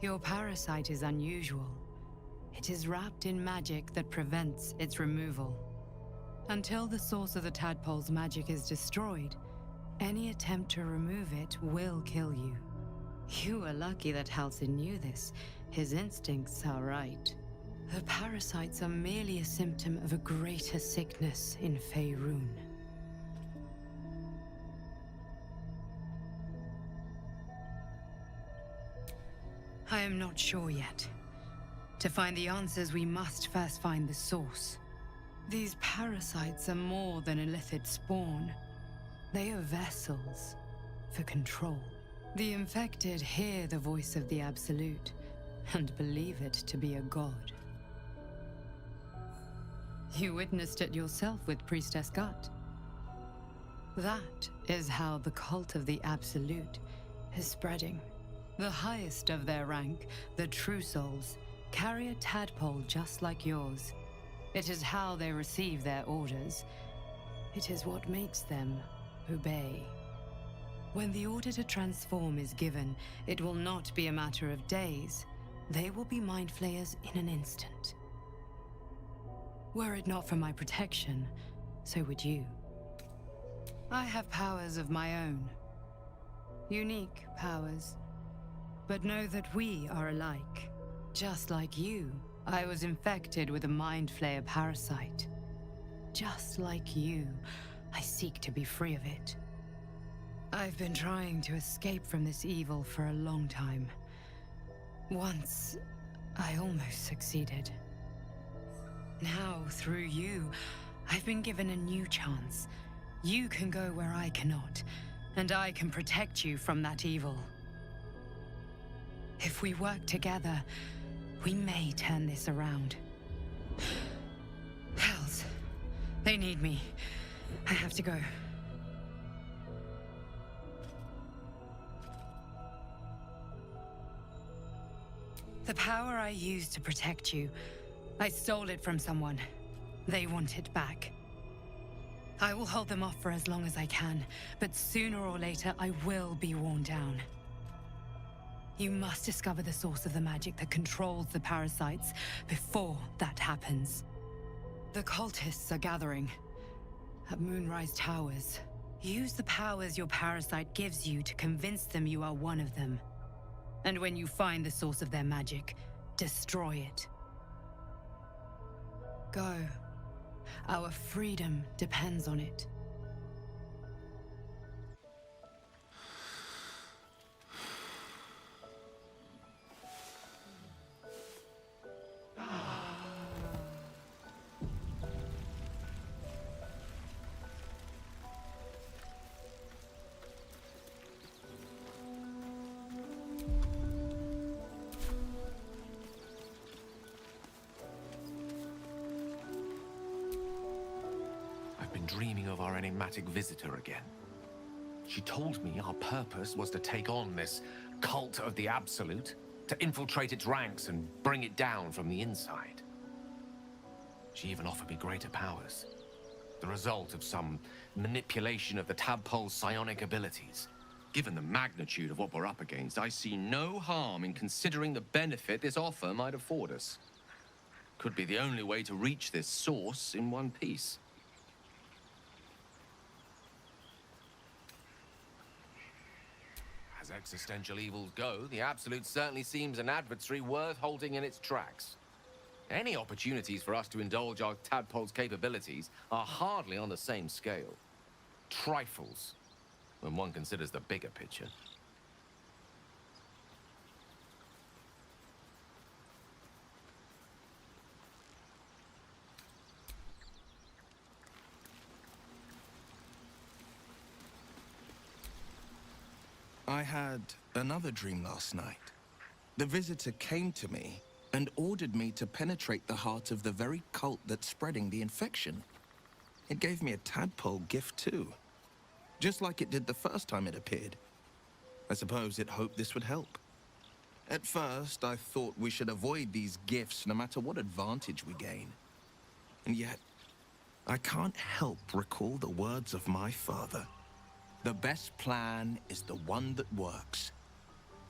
Your parasite is unusual. It is wrapped in magic that prevents its removal. Until the source of the tadpole's magic is destroyed, any attempt to remove it will kill you. You are lucky that Halsin knew this. His instincts are right. The parasites are merely a symptom of a greater sickness in Faerun. I am not sure yet. To find the answers, we must first find the source. These parasites are more than a illithid spawn. They are vessels for control. The infected hear the voice of the Absolute and believe it to be a god. You witnessed it yourself with Priestess Gut. That is how the cult of the Absolute is spreading. The highest of their rank, the True Souls, carry a tadpole just like yours. It is how they receive their orders. It is what makes them obey. When the order to transform is given, it will not be a matter of days. They will be mind flayers in an instant. Were it not for my protection, so would you. I have powers of my own. Unique powers. But know that we are alike. Just like you, I was infected with a mind flayer parasite. Just like you, I seek to be free of it. I've been trying to escape from this evil for a long time. Once, I almost succeeded. Now, through you, I've been given a new chance, You can go where I cannot, and I can protect you from that evil. If we work together, we may turn this around. Hells, they need me. I have to go. The power I used to protect you, I stole it from someone. They want it back. I will hold them off for as long as I can, but sooner or later I will be worn down. You must discover the source of the magic that controls the parasites before that happens. The cultists are gathering at Moonrise Towers. Use the powers your parasite gives you to convince them you are one of them. And when you find the source of their magic, destroy it. Go. Our freedom depends on it. Dreaming of our enigmatic visitor again. She told me our purpose was to take on this cult of the Absolute, to infiltrate its ranks and bring it down from the inside. She even offered me greater powers, the result of some manipulation of the tadpole's psionic abilities. Given the magnitude of what we're up against, I see no harm in considering the benefit this offer might afford us. Could be the only way to reach this source in one piece. As existential evils go, the Absolute certainly seems an adversary worth halting in its tracks. Any opportunities for us to indulge our tadpole's capabilities are hardly on the same scale. Trifles, when one considers the bigger picture. I had another dream last night. The visitor came to me and ordered me to penetrate the heart of the very cult that's spreading the infection. It gave me a tadpole gift too, just like it did the first time it appeared. I suppose it hoped this would help. At first, I thought we should avoid these gifts no matter what advantage we gain. And yet, I can't help recall the words of my father. The best plan is the one that works.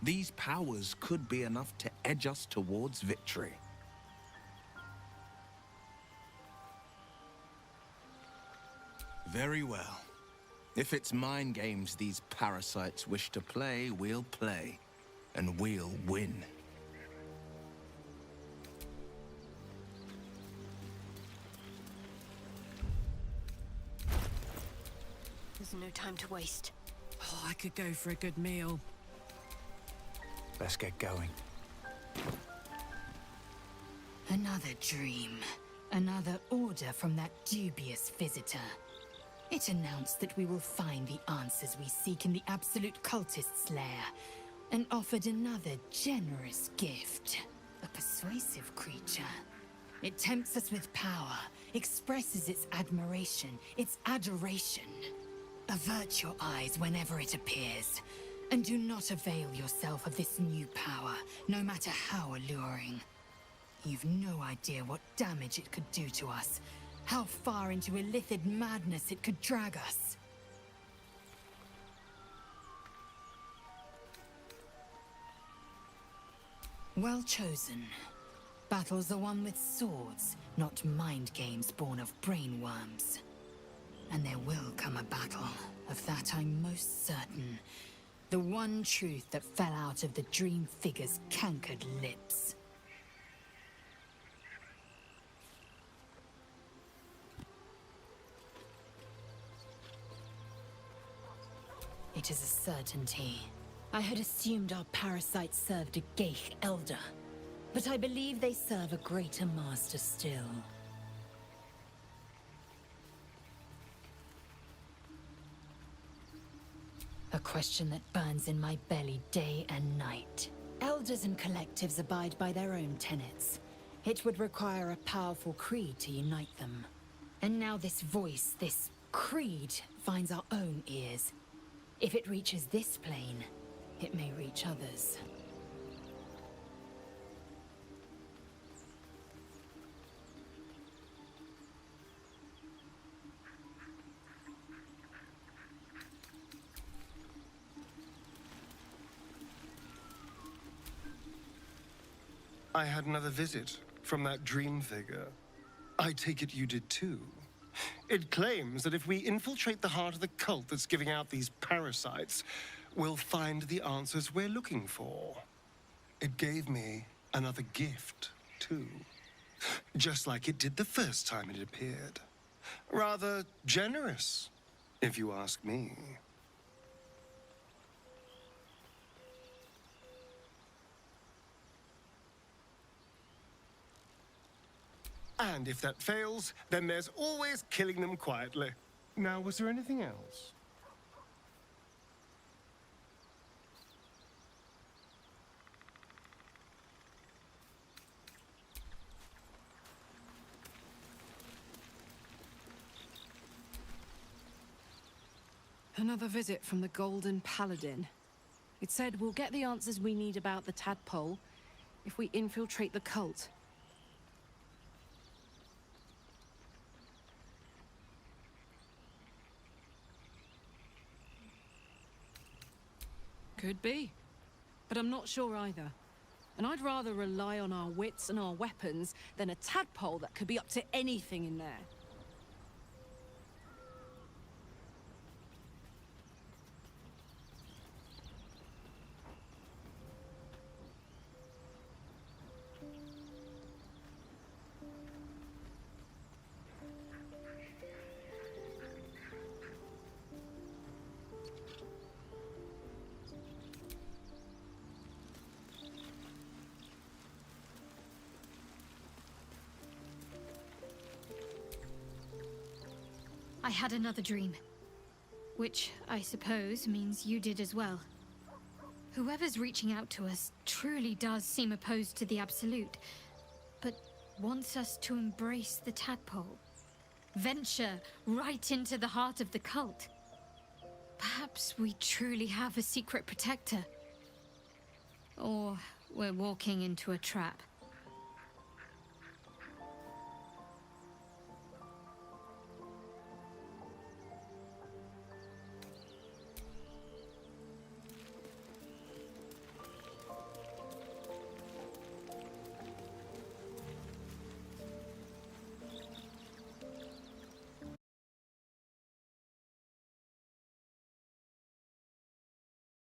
These powers could be enough to edge us towards victory. Very well. If it's mind games these parasites wish to play, we'll play. And we'll win. There's no time to waste. Oh, I could go for a good meal. Let's get going. Another dream. Another order from that dubious visitor. It announced that we will find the answers we seek in the Absolute Cultist's lair, and offered another generous gift. A persuasive creature. It tempts us with power, expresses its admiration, its adoration. Avert your eyes whenever it appears, and do not avail yourself of this new power, no matter how alluring. You've no idea what damage it could do to us, how far into illithid madness it could drag us. Well chosen. Battles are won with swords, not mind games born of brainworms. And there will come a battle, of that I'm most certain. The one truth that fell out of the dream figure's cankered lips. It is a certainty. I had assumed our parasites served a Geich elder, but I believe they serve a greater master still. question that burns in my belly day and night. Elders and collectives abide by their own tenets. It would require a powerful creed to unite them. And now this voice, this creed, finds our own ears. If it reaches this plane, it may reach others. I had another visit from that dream figure. I take it you did too. It claims that if we infiltrate the heart of the cult that's giving out these parasites, we'll find the answers we're looking for. It gave me another gift, too. Just like it did the first time it appeared. Rather generous, if you ask me. And if that fails, then there's always killing them quietly. Now, was there anything else? Another visit from the Golden Paladin. It said we'll get the answers we need about the tadpole if we infiltrate the cult. Could be. But I'm not sure either. And I'd rather rely on our wits and our weapons than a tadpole that could be up to anything in there. I had another dream. Which, I suppose, means you did as well. Whoever's reaching out to us truly does seem opposed to the Absolute, but wants us to embrace the tadpole. Venture right into the heart of the cult. Perhaps we truly have a secret protector. Or we're walking into a trap.